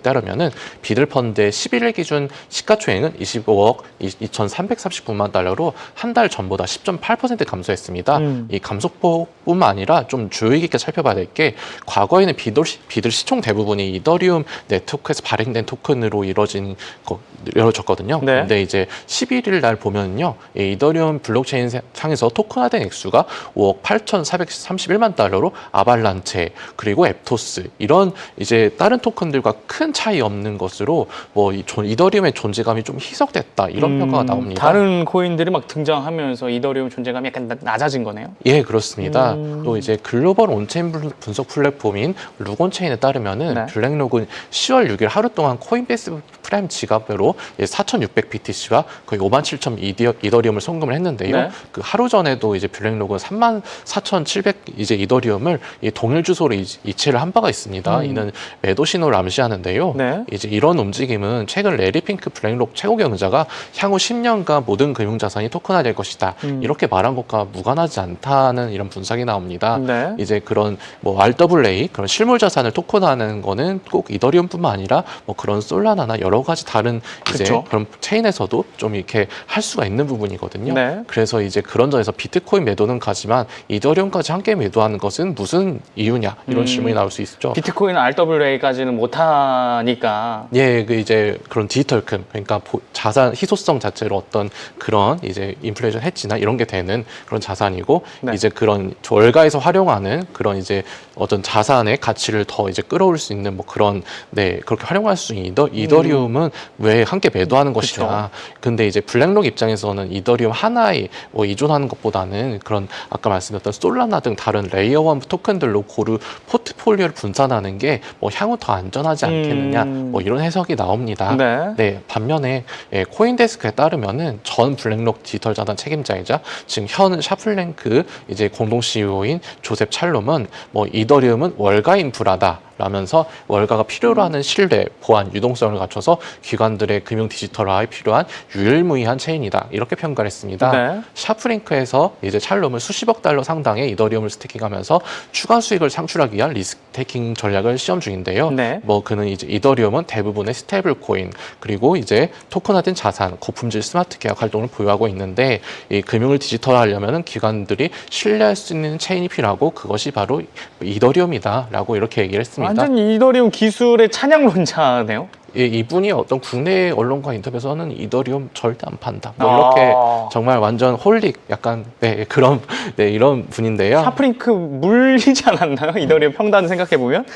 따르면은 비들 펀드의 11일 기준 시가총액은 25억 2,339만 달러로 한 달 전보다 10.8% 감소했습니다. 이 감소폭뿐만 아니라 좀 주의 깊게 살펴봐야 될 게 과거에는 비들 시총 대부분이 이더리움 네트워크에서 발행된 토큰으로 이루어졌거든요. 네. 근데 이제 11일 날 보면요, 이 이더리움 블록체인 상에서 토큰화된 액수가 5억 8,431만 달러로 아발란체 그리고 앱토스 이런 이제 다른 토큰들과 큰 차이 없는 것으로 뭐 이더리움의 존재감이 좀 희석됐다 이런 평가가 나옵니다. 다른 코인들이 막 등장하면서 이더리움 존재감이 약간 낮아진 거네요. 예, 그렇습니다. 또 이제 글로벌 온체인 분석 플랫폼인 루곤체인에 따르면은 네. 블랙록은 10월 6일 하루 동안 코인베이스 프라임 지갑으로 4,600BTC와 거의 57,000 이더리움을 송금을 했는데요. 네. 그 하루 전에도 이제 블랙록은 34,700 이제 이더리움을 동일 주소로 이체를 한 바가 있습니다. 이는 매도 신호를 암시하는데요. 네. 이제 이런 움직임은 최근 레리 핑크 블랙록 최고 경영자가 향후 10년간 모든 금융 자산이 토큰화될 것이다. 이렇게 말한 것과 무관하지 않다는 이런 분석이 나옵니다. 네. 이제 그런 뭐 RWA 그런 실물 자산을 토큰화하는 거는 꼭 이더리움뿐만 아니라 뭐 그런 솔라나나 여러 가지 다른 이제 그쵸. 그런 체인에서도 좀 이렇게 할 수가 있는 부분이거든요. 네. 그래서 이제 그런 점에서 비트코인 매도는 가지만 이더리움까지 함께 매도하는 것은 무슨 이유냐 이런 질문이 나올 수 있죠. 비트코인 RWA까지는 못하니까. 예, 그 이제 그런 디지털 금 그러니까 자산 희소성 자체로 어떤 그런 이제 인플레이션 해지나 이런 게 되는 그런 자산이고 네. 이제 그런 월가에서 활용하는 그런 이제 어떤 자산의 가치를 더 이제 끌어올 수 있는 뭐 그런 네 그렇게 활용할 수 있는 이더리움은 왜 함께 매도하는 것이냐. 근데 이제 블랙록 입장에서는 이더리움 하나에 뭐 의존하는 것보다는 그런 아까 말씀드렸던 솔라나 등 다른 레이어 1 토큰들로 고루 포트폴리오를 분산하는 게 뭐 향후 더 안전하지 않겠느냐 뭐 이런 해석이 나옵니다. 네. 네, 반면에 코인데스크에 따르면은 전 블랙록 디지털 자산 책임자이자 지금 현 샤플랭크 이제 공동 CEO인 조셉 찰롬은 뭐 이더리움은 월가 인프라다. 라면서 월가가 필요로 하는 신뢰, 보안, 유동성을 갖춰서 기관들의 금융 디지털화에 필요한 유일무이한 체인이다. 이렇게 평가를 했습니다. 네. 샤프링크에서 이제 찰롬은 수십억 달러 상당의 이더리움을 스테이킹하면서 추가 수익을 창출하기 위한 리스테이킹 전략을 시험 중인데요. 네. 뭐 그는 이제 이더리움은 대부분의 스테이블 코인 그리고 이제 토큰화된 자산, 고품질 스마트 계약 활동을 보유하고 있는데 이 금융을 디지털화하려면은 기관들이 신뢰할 수 있는 체인이 필요하고 그것이 바로 이더리움이다라고 이렇게 얘기를 했습니다. 완전 이더리움 기술의 찬양론자네요. 예, 이분이 어떤 국내 언론과 인터뷰에서는 이더리움 절대 안 판다. 뭐 이렇게 정말 완전 홀릭 약간 네, 그런 네, 이런 분인데요. 샤프링크 물리지 않았나요? 이더리움 평단 생각해 보면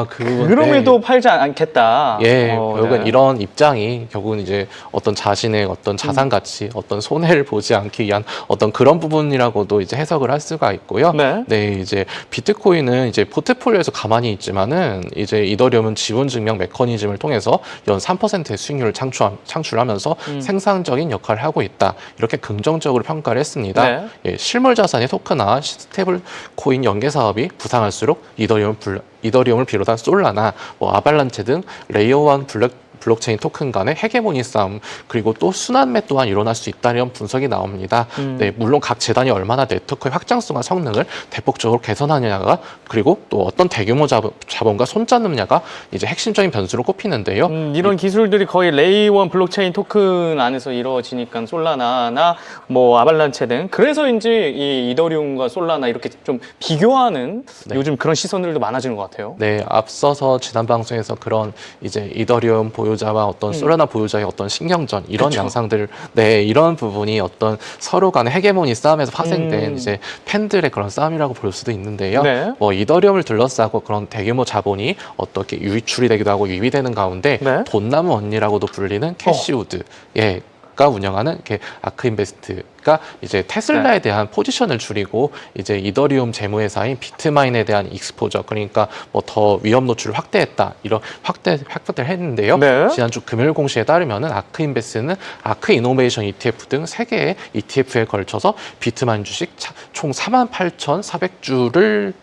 그럼에도 네. 팔지 않겠다. 예, 결국엔 네. 이런 입장이 결국은 이제 어떤 자신의 어떤 자산 가치, 어떤 손해를 보지 않기 위한 어떤 그런 부분이라고도 이제 해석을 할 수가 있고요. 네. 네, 이제 비트코인은 이제 포트폴리오에서 가만히 있지만은 이제 이더리움은 지분 증명 메커니즘을 통해서 연 3%의 수익률을 창출하면서 생산적인 역할을 하고 있다. 이렇게 긍정적으로 평가를 했습니다. 네. 예, 실물 자산의 토큰화, 스테이블 코인 연계 사업이 부상할수록 이더리움을 비롯한 솔라나 뭐 아발란체 등 레이어 1 블록체인 토큰 간의 헤게모니 싸움 그리고 또 순환매 또한 일어날 수 있다는 분석이 나옵니다. 네, 물론 각 재단이 얼마나 네트워크의 확장성과 성능을 대폭적으로 개선하느냐가 그리고 또 어떤 대규모 자본과 손잡느냐가 이제 핵심적인 변수로 꼽히는데요. 이런 기술들이 거의 레이원 블록체인 토큰 안에서 이루어지니까 솔라나나 뭐 아발란체 등 그래서인지 이 이더리움과 솔라나 이렇게 좀 비교하는 네. 요즘 그런 시선들도 많아지는 것 같아요. 네, 앞서서 지난 방송에서 그런 이제 이더리움 보유자와 어떤 솔라나 보유자의 어떤 신경전 이런 그쵸. 양상들, 네 이런 부분이 어떤 서로 간의 헤게모니 싸움에서 파생된 이제 팬들의 그런 싸움이라고 볼 수도 있는데요. 네. 뭐 이더리움을 둘러싸고 그런 대규모 자본이 어떻게 유출이 되기도 하고 유입되는 가운데 네. 돈나무 언니라고도 불리는 캐시우드, 예. 가 운영하는 이렇게 아크인베스트가 이제 테슬라에 네. 대한 포지션을 줄이고 이제 이더리움 재무회사인 비트마인에 대한 익스포저 그러니까 뭐 더 위험 노출을 확대했다 이런 확대를 했는데요. 네. 지난주 금요일 공시에 따르면은 아크인베스트는 아크 이노베이션 ETF 등 3개의 ETF에 걸쳐서 비트마인 주식 총 48,400주를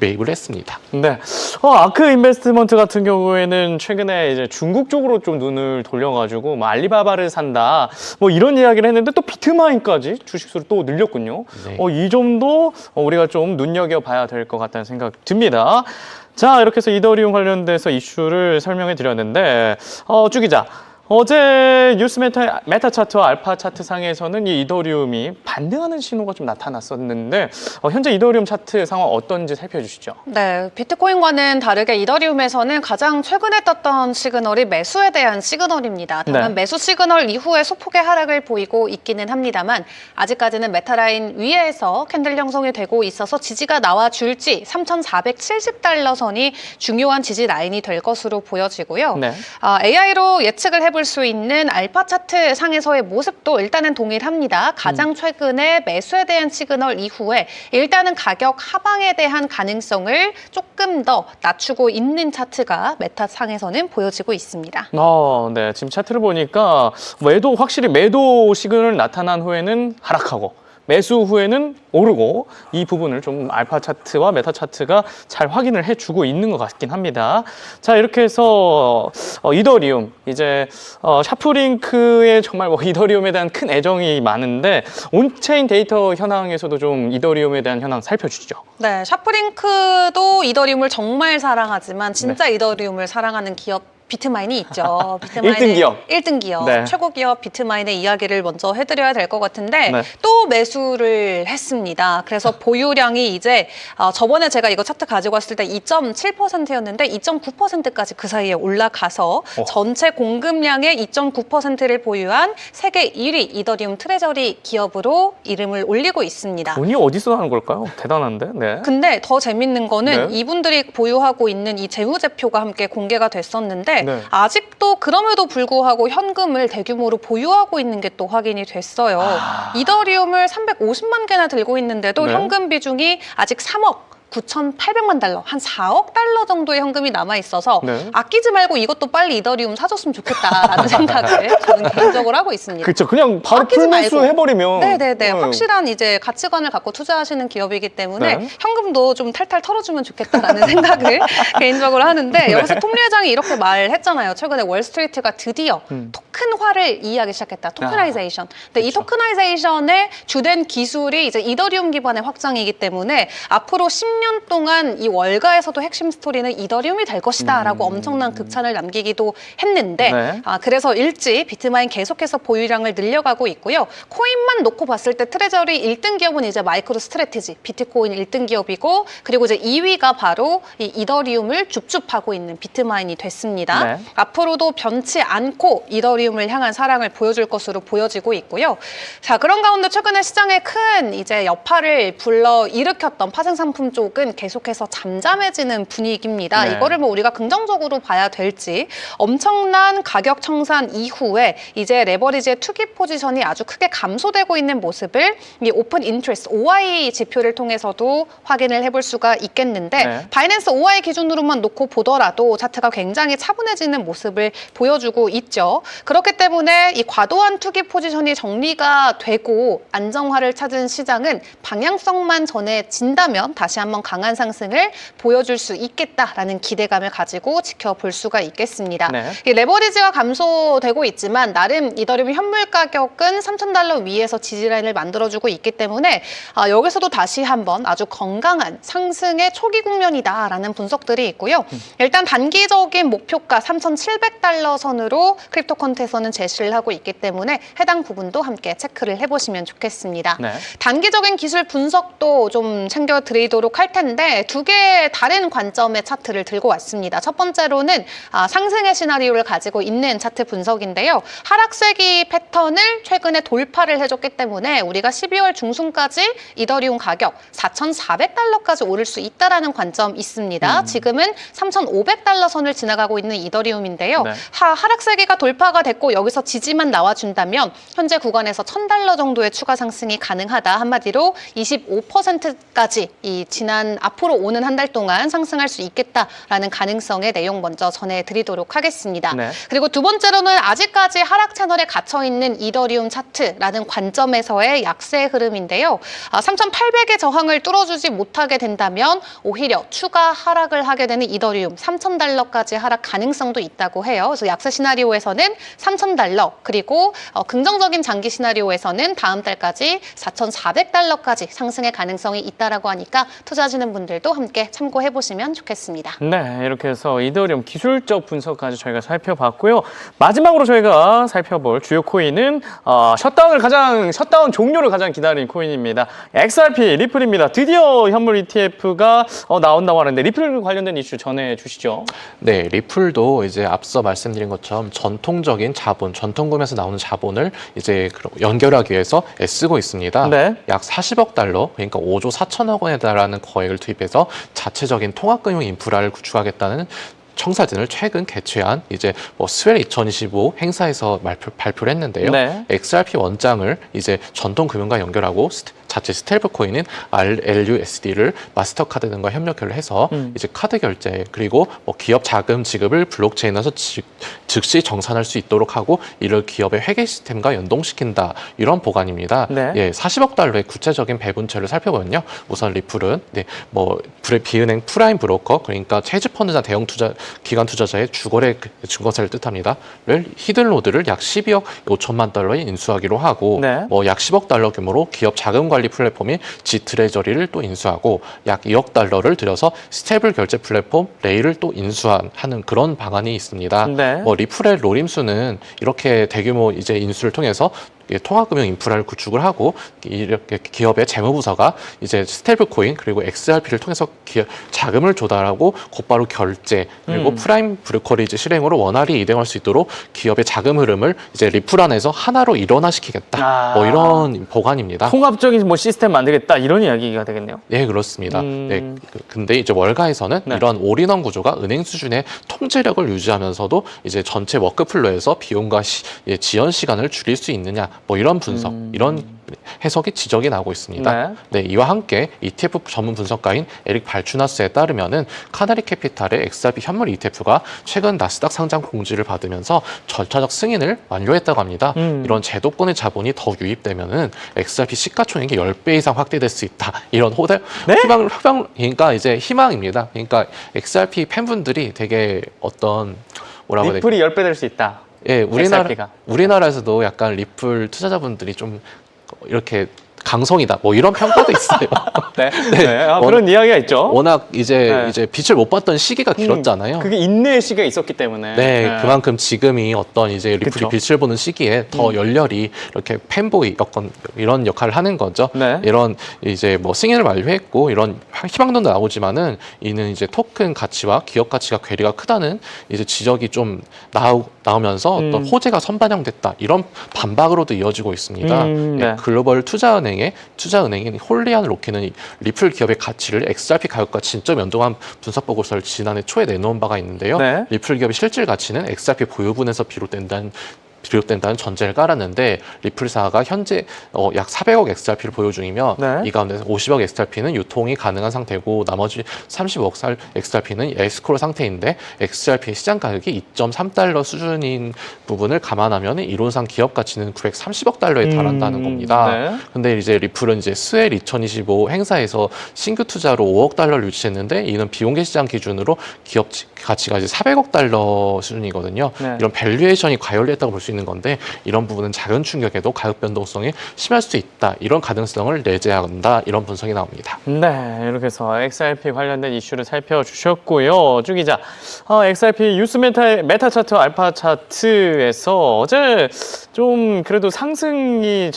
매입을 했습니다. 네. 아크 인베스트먼트 같은 경우에는 최근에 이제 중국 쪽으로 좀 눈을 돌려가지고 뭐 알리바바를 산다 뭐 이런 이야기를 했는데 또 비트마인까지 주식수를 또 늘렸군요. 네. 이 점도 우리가 좀 눈여겨봐야 될 것 같다는 생각 듭니다. 자, 이렇게 해서 이더리움 관련돼서 이슈를 설명해 드렸는데 주 기자. 어제 뉴스 메타 차트와 알파 차트 상에서는 이 이더리움이 반등하는 신호가 좀 나타났었는데 현재 이더리움 차트 상황 어떤지 살펴주시죠. 네, 비트코인과는 다르게 이더리움에서는 가장 최근에 떴던 시그널이 매수에 대한 시그널입니다. 다만 네. 매수 시그널 이후에 소폭의 하락을 보이고 있기는 합니다만 아직까지는 메타라인 위에서 캔들 형성이 되고 있어서 지지가 나와줄지 3,470달러 선이 중요한 지지 라인이 될 것으로 보여지고요. 네. AI로 예측을 해볼 수 있는 알파 차트 상에서의 모습도 일단은 동일합니다. 가장 최근에 매수에 대한 시그널 이후에 일단은 가격 하방에 대한 가능성을 조금 더 낮추고 있는 차트가 메타 상에서는 보여지고 있습니다. 네. 지금 차트를 보니까 확실히 매도 시그널 나타난 후에는 하락하고 매수 후에는 오르고 이 부분을 좀 알파 차트와 메타 차트가 잘 확인을 해주고 있는 것 같긴 합니다. 자, 이렇게 해서 이더리움 이제 샤프링크에 정말 이더리움에 대한 큰 애정이 많은데 온체인 데이터 현황에서도 좀 이더리움에 대한 현황 살펴주시죠. 네, 샤프링크도 이더리움을 정말 사랑하지만 진짜 이더리움을 사랑하는 기업 비트마인이 있죠. 비트마인의 1등 기업. 1등 기업, 네. 최고 기업 비트마인의 이야기를 먼저 해드려야 될 것 같은데 네. 또 매수를 했습니다. 그래서 보유량이 이제 저번에 제가 이거 차트 가지고 왔을 때 2.7%였는데 2.9%까지 그 사이에 올라가서 전체 공급량의 2.9%를 보유한 세계 1위 이더리움 트레저리 기업으로 이름을 올리고 있습니다. 돈이 어디서 나는 걸까요? 대단한데. 네. 근데 더 재밌는 거는 네. 이분들이 보유하고 있는 이 재무제표가 함께 공개가 됐었는데 네. 아직도 그럼에도 불구하고 현금을 대규모로 보유하고 있는 게 또 확인이 됐어요. 이더리움을 350만 개나 들고 있는데도 네. 현금 비중이 아직 3억 9,800만 달러, 한 4억 달러 정도의 현금이 남아 있어서 네. 아끼지 말고 이것도 빨리 이더리움 사줬으면 좋겠다라는 생각을 저는 개인적으로 하고 있습니다. 그렇죠. 그냥 바로 아끼지 풀매수 말고. 해버리면. 네네네. 확실한 이제 가치관을 갖고 투자하시는 기업이기 때문에 네. 현금도 좀 탈탈 털어주면 좋겠다라는 생각을 개인적으로 하는데 여기서 톰리 회장이 이렇게 말했잖아요. 최근에 월스트리트가 드디어 토큰화를 이해하기 시작했다. 토크나이제이션. 근데 이 토크나이제이션의 주된 기술이 이제 이더리움 기반의 확장이기 때문에 앞으로 10년 동안 이 월가에서도 핵심 스토리는 이더리움이 될 것이다라고 엄청난 극찬을 남기기도 했는데 네. 그래서 일찍 비트마인 계속해서 보유량을 늘려가고 있고요. 코인만 놓고 봤을 때 트레저리 1등 기업은 이제 마이크로 스트래티지, 비트코인 1등 기업이고 그리고 이제 2위가 바로 이 이더리움을 줍줍하고 있는 비트마인이 됐습니다. 네. 앞으로도 변치 않고 이더리움을 향한 사랑을 보여줄 것으로 보여지고 있고요. 자, 그런 가운데 최근에 시장에 큰 이제 여파를 불러 일으켰던 파생 상품 쪽은 계속해서 잠잠해지는 분위기입니다. 네. 이거를 뭐 우리가 긍정적으로 봐야 될지 엄청난 가격 청산 이후에 이제 레버리지의 투기 포지션이 아주 크게 감소되고 있는 모습을 이 오픈 인트레스트 OI 지표를 통해서도 확인을 해볼 수가 있겠는데 네. 바이낸스 OI 기준으로만 놓고 보더라도 차트가 굉장히 차분해지는 모습을 보여주고 있죠. 그렇기 때문에 이 과도한 투기 포지션이 정리가 되고 안정화를 찾은 시장은 방향성만 전해진다면 다시 한번 강한 상승을 보여줄 수 있겠다라는 기대감을 가지고 지켜볼 수가 있겠습니다. 네. 이 레버리지가 감소되고 있지만 나름 이더리움 현물 가격은 3,000달러 위에서 지지라인을 만들어주고 있기 때문에 여기서도 다시 한번 아주 건강한 상승의 초기 국면이다라는 분석들이 있고요. 일단 단기적인 목표가 3,700달러 선으로 크립토컨트에서는 제시를 하고 있기 때문에 해당 부분도 함께 체크를 해보시면 좋겠습니다. 네. 단기적인 기술 분석도 좀 챙겨드리도록 할 텐데 두 개의 다른 관점의 차트를 들고 왔습니다. 첫 번째로는 상승의 시나리오를 가지고 있는 차트 분석인데요. 하락세기 패턴을 최근에 돌파를 해줬기 때문에 우리가 12월 중순까지 이더리움 가격 4,400달러까지 오를 수 있다는 관점 있습니다. 지금은 3,500달러 선을 지나가고 있는 이더리움인데요. 네. 하락세기가 돌파가 됐고 여기서 지지만 나와준다면 현재 구간에서 1,000달러 정도의 추가 상승이 가능하다. 한마디로 25%까지 이 지난 앞으로 오는 한 달 동안 상승할 수 있겠다라는 가능성의 내용 먼저 전해드리도록 하겠습니다. 네. 그리고 두 번째로는 아직까지 하락 채널에 갇혀있는 이더리움 차트라는 관점에서의 약세 흐름인데요. 3,800의 저항을 뚫어주지 못하게 된다면 오히려 추가 하락을 하게 되는 이더리움 3,000달러까지 하락 가능성도 있다고 해요. 그래서 약세 시나리오에서는 3,000달러 그리고 긍정적인 장기 시나리오에서는 다음 달까지 4,400달러까지 상승의 가능성이 있다라고 하니까 투자하시는 분들도 함께 참고해 보시면 좋겠습니다. 네, 이렇게 해서 이더리움 기술적 분석까지 저희가 살펴봤고요. 마지막으로 저희가 살펴볼 주요 코인은 셧다운 종료를 가장 기다린 코인입니다. XRP 리플입니다. 드디어 현물 ETF가 나온다고 하는데 리플 관련된 이슈 전해주시죠. 네, 리플도 이제 앞서 말씀드린 것처럼 전통적인 자본, 전통금에서 나오는 자본을 이제 연결하기 위해서 애쓰고 있습니다. 네. 약 40억 달러, 그러니까 5조 4천억 원에 달하는 거액을 투입해서 자체적인 통합금융 인프라를 구축하겠다는 청사진을 최근 개최한 이제 스웰 2025 행사에서 발표를 했는데요. 네. XRP 원장을 이제 전통 금융과 연결하고 자체 스테이블 코인인 RLUSD를 마스터카드 등과 협력을 해서 이제 카드 결제 그리고 기업 자금 지급을 블록체인에서 즉시 정산할 수 있도록 하고 이를 기업의 회계 시스템과 연동시킨다 이런 보관입니다. 네. 예, 40억 달러의 구체적인 배분처를 살펴보면요. 우선 리플은 비은행 프라임 브로커 그러니까 헤지펀드나 대형 기관 투자자의 주거래 증거세를 뜻합니다. 히든로드를 약 12억 5천만 달러에 인수하기로 하고 네. 약 10억 달러 규모로 기업 자금 관리 플랫폼인 지트레저리를 또 인수하고 약 2억 달러를 들여서 스테이블 결제 플랫폼 레일을 또 인수하는 그런 방안이 있습니다. 네. 리플의 로림수는 이렇게 대규모 이제 인수를 통해서 통합금융 인프라를 구축을 하고 이렇게 기업의 재무부서가 이제 스테이블 코인 그리고 XRP를 통해서 자금을 조달하고 곧바로 결제 그리고 프라임 브로커리지 실행으로 원활히 이동할 수 있도록 기업의 자금 흐름을 이제 리플 안에서 하나로 일원화시키겠다. 이런 보관입니다. 통합적인 시스템 만들겠다 이런 이야기가 되겠네요. 네, 그렇습니다. 네, 근데 이제 월가에서는 네. 이런 올인원 구조가 은행 수준의 통제력을 유지하면서도 이제 전체 워크플로에서 비용과 지연 시간을 줄일 수 있느냐, 이런 분석, 이런 해석이 지적이 나오고 있습니다. 네, 이와 함께 ETF 전문 분석가인 에릭 발추나스에 따르면은 카나리 캐피탈의 XRP 현물 ETF가 최근 나스닥 상장 공지를 받으면서 절차적 승인을 완료했다고 합니다. 이런 제도권의 자본이 더 유입되면은 XRP 시가총액이 10배 이상 확대될 수 있다. 이런 그러니까 이제 희망입니다. 그러니까 XRP 팬분들이 되게 어떤 뭐라고 해야 리플이 10배 될 수 있다. 예, XRP가. 우리나라에서도 약간 리플 투자자분들이 좀 이렇게 강성이다. 뭐 이런 평가도 있어요. 네. 그런 이야기가 있죠. 워낙 이제 빛을 못 봤던 시기가 길었잖아요. 그게 인내의 시기가 있었기 때문에. 네, 그만큼 지금이 어떤 이제 리플이 그쵸. 빛을 보는 시기에 더 열렬히 이렇게 팬보이 이런 역할을 하는 거죠. 네. 이런 이제 뭐 승인을 완료했고 이런 희망론도 나오지만은 이는 이제 토큰 가치와 기업 가치가 괴리가 크다는 이제 지적이 좀 나오면서 어떤 호재가 선반영됐다 이런 반박으로도 이어지고 있습니다. 네. 글로벌 투자은행인 홀리안 로키는 이 리플 기업의 가치를 XRP 가격과 진점 연동한 분석 보고서를 지난해 초에 내놓은 바가 있는데요. 네. 리플 기업의 실질 가치는 XRP 보유분에서 비롯된다는 전제를 깔았는데 리플사가 현재 약 400억 XRP를 보유 중이며 네. 이 가운데 50억 XRP는 유통이 가능한 상태고 나머지 30억 XRP는 에스크로 상태인데 XRP의 시장 가격이 2.3달러 수준인 부분을 감안하면 이론상 기업 가치는 930억 달러에 달한다는 겁니다. 네. 근데 이제 리플은 이제 스웰 2025 행사에서 신규 투자로 5억 달러를 유치했는데 이는 비공개 시장 기준으로 기업 가치가 이제 400억 달러 수준이거든요. 네. 이런 밸류에이션이 과열됐다고 볼 수 있는 건데 이런 부분은 작은 충격에도 가격 변동성이 심할 수 있다. 이런 가능성을 내재한다. 이런 분석이 나옵니다. 네, 이렇게 해서 XRP 관련된 이슈를 살펴주셨고요. 주 기자, XRP 뉴스 메타 차트, 알파 차트에서 어제 좀 그래도 상승으로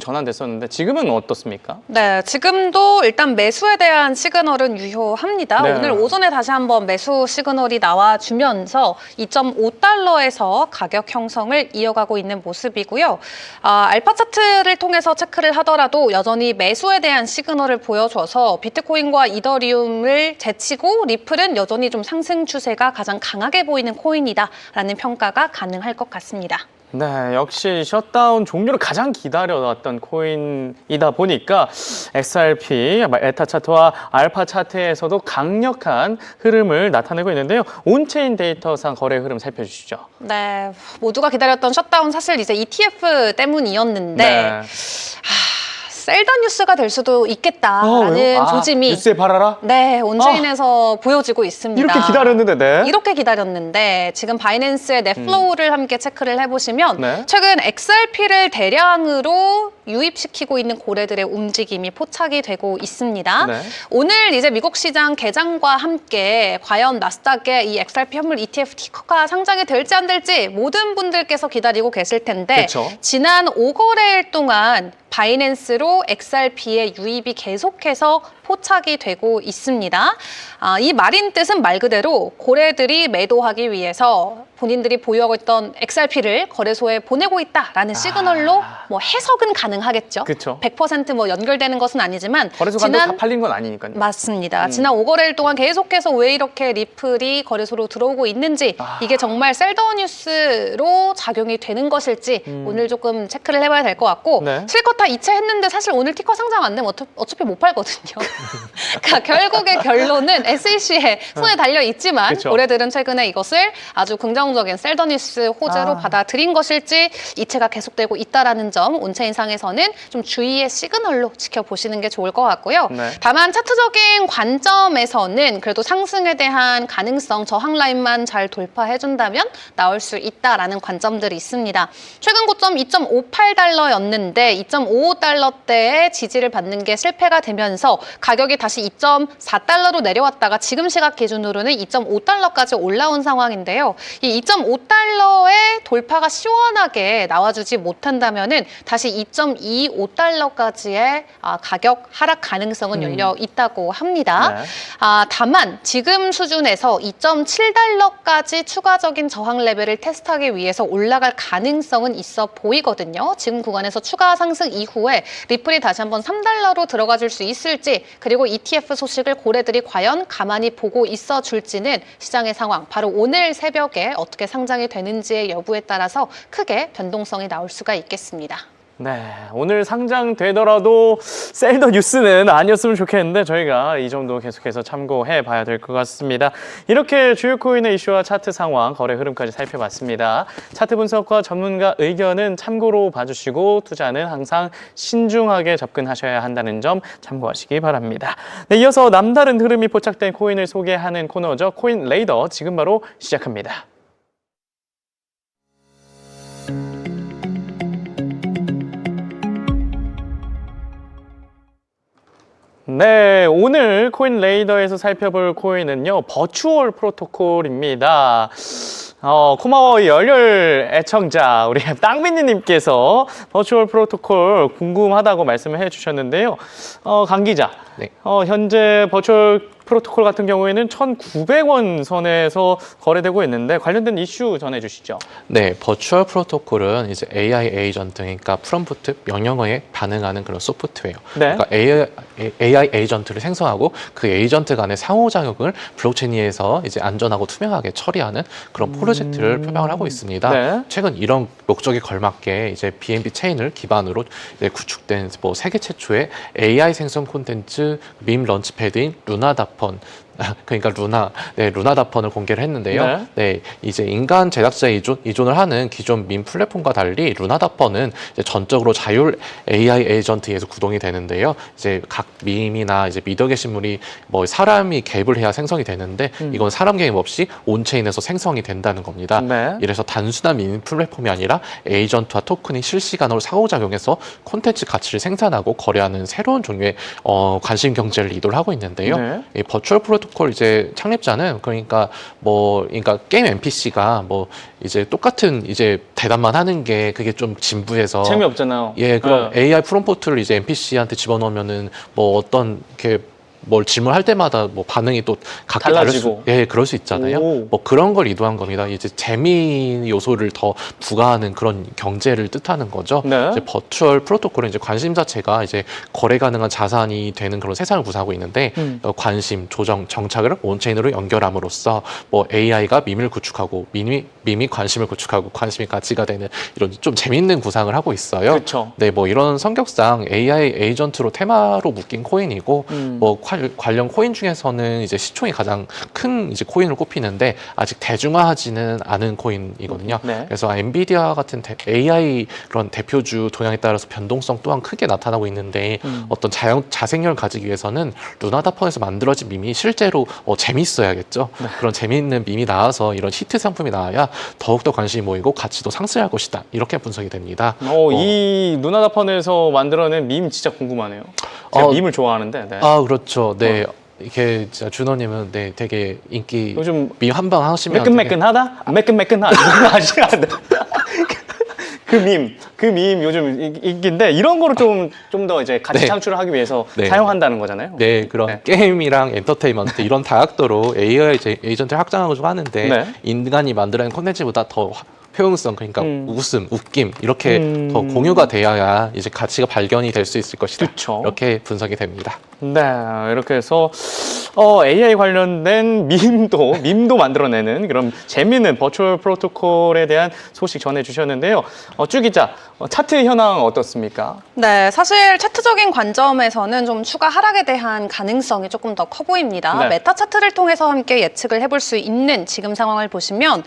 전환됐었는데 지금은 어떻습니까? 네, 지금도 일단 매수에 대한 시그널은 유효합니다. 네. 오늘 오전에 다시 한번 매수 시그널이 나와주면서 2.5달러에서 가격 형성을 이어가고 있는 모습이고요. 알파 차트를 통해서 체크를 하더라도 여전히 매수에 대한 시그널을 보여줘서 비트코인과 이더리움을 제치고 리플은 여전히 좀 상승 추세가 가장 강하게 보이는 코인이다라는 평가가 가능할 것 같습니다. 네, 역시 셧다운 종료를 가장 기다려왔던 코인이다 보니까 XRP, 메타 차트와 알파 차트에서도 강력한 흐름을 나타내고 있는데요. 온체인 데이터상 거래 흐름 살펴주시죠. 네, 모두가 기다렸던 셧다운 사실 이제 ETF 때문이었는데 네. 셀더 뉴스가 될 수도 있겠다라는 조짐이 뉴스에 팔아라? 네, 온체인에서 보여지고 있습니다. 이렇게 기다렸는데, 네. 이렇게 기다렸는데 지금 바이낸스의 넷플로우를 함께 체크를 해보시면 네. 최근 XRP를 대량으로 유입시키고 있는 고래들의 움직임이 포착이 되고 있습니다. 네. 오늘 이제 미국 시장 개장과 함께 과연 나스닥에 이 XRP 현물 ETF 티커가 상장이 될지 안 될지 모든 분들께서 기다리고 계실 텐데 그쵸. 지난 5거래일 동안 바이낸스로 XRP의 유입이 계속해서 포착이 되고 있습니다. 이 말인 뜻은 말 그대로 고래들이 매도하기 위해서 본인들이 보유하고 있던 XRP를 거래소에 보내고 있다라는 시그널로 뭐 해석은 가능하겠죠. 그쵸. 100% 뭐 연결되는 것은 아니지만 거래소 간도 다 팔린 건 아니니까요. 맞습니다. 지난 5거래일 동안 계속해서 왜 이렇게 리플이 거래소로 들어오고 있는지 이게 정말 셀더 뉴스로 작용이 되는 것일지 오늘 조금 체크를 해봐야 될 것 같고 네. 실컷 다 이체했는데 사실 오늘 티커 상장 안 되면 어차피 못 팔거든요. 그러니까 결국의 결론은 SEC에 손에 달려 있지만 그쵸. 고래들은 최근에 이것을 아주 긍정적인 셀더 뉴스 호재로 받아들인 것일지 이체가 계속되고 있다라는 점 온체인상에서는 좀 주의의 시그널로 지켜보시는 게 좋을 것 같고요. 네. 다만 차트적인 관점에서는 그래도 상승에 대한 가능성 저항 라인만 잘 돌파해준다면 나올 수 있다라는 관점들이 있습니다. 최근 고점 2.58달러였는데 2.55달러대의 지지를 받는 게 실패가 되면서 가격이 다시 2.4달러로 내려왔다가 지금 시각 기준으로는 2.5달러까지 올라온 상황인데요. 이 2.5달러의 돌파가 시원하게 나와주지 못한다면은 다시 2.25달러까지의 가격 하락 가능성은 열려 있다고 합니다. 네. 다만 지금 수준에서 2.7달러까지 추가적인 저항 레벨을 테스트하기 위해서 올라갈 가능성은 있어 보이거든요. 지금 구간에서 추가 상승 이후에 리플이 다시 한번 3달러로 들어가 줄 수 있을지 그리고 ETF 소식을 고래들이 과연 가만히 보고 있어 줄지는 시장의 상황 바로 오늘 새벽에 어떻게 상장이 되는지의 여부에 따라서 크게 변동성이 나올 수가 있겠습니다. 네, 오늘 상장되더라도 셀더 뉴스는 아니었으면 좋겠는데 저희가 이 점도 계속해서 참고해 봐야 될 것 같습니다. 이렇게 주요 코인의 이슈와 차트 상황, 거래 흐름까지 살펴봤습니다. 차트 분석과 전문가 의견은 참고로 봐주시고 투자는 항상 신중하게 접근하셔야 한다는 점 참고하시기 바랍니다. 네, 이어서 남다른 흐름이 포착된 코인을 소개하는 코너죠. 코인 레이더 지금 바로 시작합니다. 네, 오늘 코인 레이더에서 살펴볼 코인은요, 버추얼 프로토콜입니다. 고마워 열혈 애청자 우리 땅민니님께서 버추얼 프로토콜 궁금하다고 말씀을 해주셨는데요. 강 기자, 네. 현재 버추얼 프로토콜 같은 경우에는 1,900원 선에서 거래되고 있는데 관련된 이슈 전해주시죠. 네, 버추얼 프로토콜은 이제 AI 에이전트, 그러니까 프롬프트 명령어에 반응하는 그런 소프트웨어. 네. 그러니까 AI 에이전트를 생성하고 그 에이전트 간의 상호작용을 블록체인 위에서 이제 안전하고 투명하게 처리하는 그런 프로젝트를 표방을 하고 있습니다. 네. 최근 이런 목적에 걸맞게 이제 BNB 체인을 기반으로 이제 구축된 뭐 세계 최초의 AI 생성 콘텐츠 밈 런치패드인 루나다펀, 그러니까 루나다펀을 공개를 했는데요. 네, 이제 인간 제작자에 이존을 하는 기존 밈 플랫폼과 달리 루나다펀은 이제 전적으로 자율 AI 에이전트에서 구동이 되는데요. 이제 각 밈이나 이제 미디어 게시물이 뭐 사람이 개입을 해야 생성이 되는데 이건 사람 개입 없이 온체인에서 생성이 된다는 겁니다. 네. 이래서 단순한 밈 플랫폼이 아니라 에이전트와 토큰이 실시간으로 상호작용해서 콘텐츠 가치를 생산하고 거래하는 새로운 종류의 관심 경제를 이도를 하고 있는데요. 네. 이 버추얼 프로토콜 이제 창립자는 그러니까 게임 NPC가 뭐 이제 똑같은 이제 대답만 하는 게 그게 좀 진부해서 재미없잖아요. 예, 그럼 AI 프롬프트를 이제 NPC한테 집어넣으면은 뭐 어떤 이렇게 뭘 질문할 때마다 뭐 반응이 또 각기 달라지고. 그럴 수 있잖아요. 오. 뭐 그런 걸 이도한 겁니다. 이제 재미 요소를 더 부과하는 그런 경제를 뜻하는 거죠. 네. 이제 버추얼 프로토콜은 이제 관심 자체가 이제 거래 가능한 자산이 되는 그런 세상을 구사하고 있는데 관심, 조정, 정착을 온체인으로 연결함으로써 뭐 AI가 밈을 구축하고 밈이 관심을 구축하고 관심이 가치가 되는 이런 좀 재밌는 구상을 하고 있어요. 그렇죠. 네, 뭐 이런 성격상 AI 에이전트로 테마로 묶인 코인이고 뭐 관련 코인 중에서는 이제 시총이 가장 큰 이제 코인을 꼽히는데 아직 대중화하지는 않은 코인이거든요. 네. 그래서 엔비디아 같은 AI 그런 대표주 동향에 따라서 변동성 또한 크게 나타나고 있는데 어떤 자생력을 가지기 위해서는 루나다펀에서 만들어진 밈이 실제로 재밌어야겠죠. 네. 그런 재미있는 밈이 나와서 이런 히트 상품이 나와야 더욱더 관심이 모이고 가치도 상승할 것이다. 이렇게 분석이 됩니다. 이 루나다펀에서 만들어낸 밈 진짜 궁금하네요. 제가 밈을 좋아하는데. 네. 아, 그렇죠. 네. 이게 진짜 준호님은 네 되게 인기 요즘 밈 한 방 하시면 매끈매끈하다? 매끈매끈하다. 이거 아시나? 그 밈 요즘 인기인데 이런 거를 좀 더 이제 가치 네. 창출을 하기 위해서 네. 사용한다는 거잖아요. 네, 그런 네. 게임이랑 엔터테인먼트 이런 다각도로 AI 에이전트를 확장하고 좀 하는데 네. 인간이 만들어낸 콘텐츠보다 더 효용성, 그러니까 웃음, 웃김 이렇게 더 공유가 되어야 이제 가치가 발견이 될 수 있을 것이다. 그쵸. 이렇게 분석이 됩니다. 네, 이렇게 해서 AI 관련된 밈도 만들어내는 그런 재미있는 버추얼 프로토콜에 대한 소식 전해주셨는데요. 쭈 기자, 차트 현황 어떻습니까? 네, 사실 차트적인 관점에서는 좀 추가 하락에 대한 가능성이 조금 더 커 보입니다. 네. 메타 차트를 통해서 함께 예측을 해볼 수 있는 지금 상황을 보시면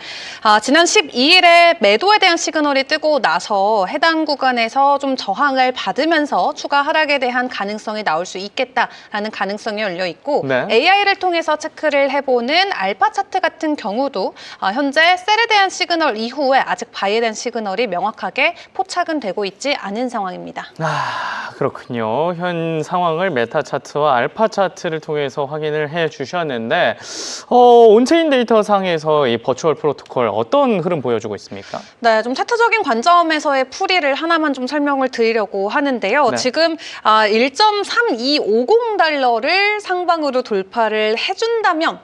지난 12일에 매도에 대한 시그널이 뜨고 나서 해당 구간에서 좀 저항을 받으면서 추가 하락에 대한 가능성이 나올 수 있겠다라는 가능성이 열려 있고 네. AI를 통해서 체크를 해보는 알파 차트 같은 경우도 현재 셀에 대한 시그널 이후에 아직 바이에 대한 시그널이 명확하게 포착은 되고 있지 않은 상황입니다. 그렇군요. 현 상황을 메타 차트와 알파 차트를 통해서 확인을 해 주셨는데 온체인 데이터 상에서 이 버추얼 프로토콜 어떤 흐름 보여주고 있습니까? 네, 좀 차트적인 관점에서의 풀이를 하나만 좀 설명을 드리려고 하는데요. 네. 지금 1.3250달러를 상방으로 돌파를 해준다면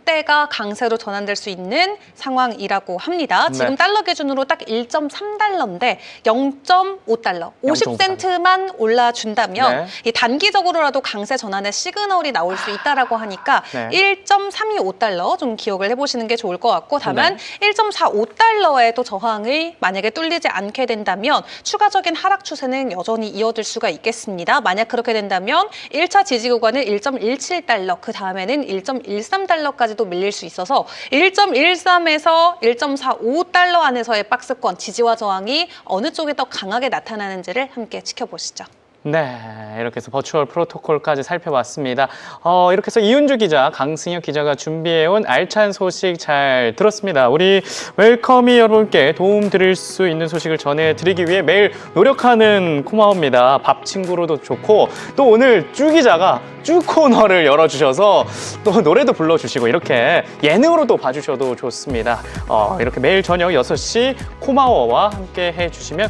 이때가 강세로 전환될 수 있는 상황이라고 합니다. 지금 네. 달러 기준으로 딱 1.3달러인데 0.5달러, 50센트만 올라준다면 네. 이 단기적으로라도 강세 전환의 시그널이 나올 수 있다라고 하니까 네. 1.325달러 좀 기억을 해보시는 게 좋을 것 같고, 다만 1.45달러의 또 저항을 만약에 뚫리지 않게 된다면 추가적인 하락 추세는 여전히 이어질 수가 있겠습니다. 만약 그렇게 된다면 1차 지지 구간은 1.17달러, 그 다음에는 1.13달러까지도 밀릴 수 있어서 1.13에서 1.45달러 안에서의 박스권 지지와 저항이 어느 쪽에 더 강하게 나타나는지를 함께 지켜보시죠. 네, 이렇게 해서 버추얼 프로토콜까지 살펴봤습니다. 이렇게 해서 이은주 기자, 강승혁 기자가 준비해온 알찬 소식 잘 들었습니다. 우리 웰컴이 여러분께 도움 드릴 수 있는 소식을 전해드리기 위해 매일 노력하는 코마오입니다. 밥 친구로도 좋고, 또 오늘 쭈 기자가 쭈 코너를 열어주셔서 또 노래도 불러주시고 이렇게 예능으로도 봐주셔도 좋습니다. 이렇게 매일 저녁 6시 코마오와 함께 해주시면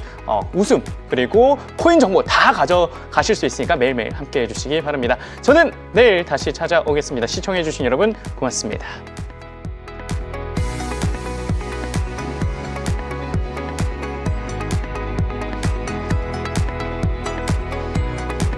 웃음 그리고 코인 정보 다 가져가실 수 있으니까 매일매일 함께 해주시기 바랍니다. 저는 내일 다시 찾아오겠습니다. 시청해주신 여러분 고맙습니다.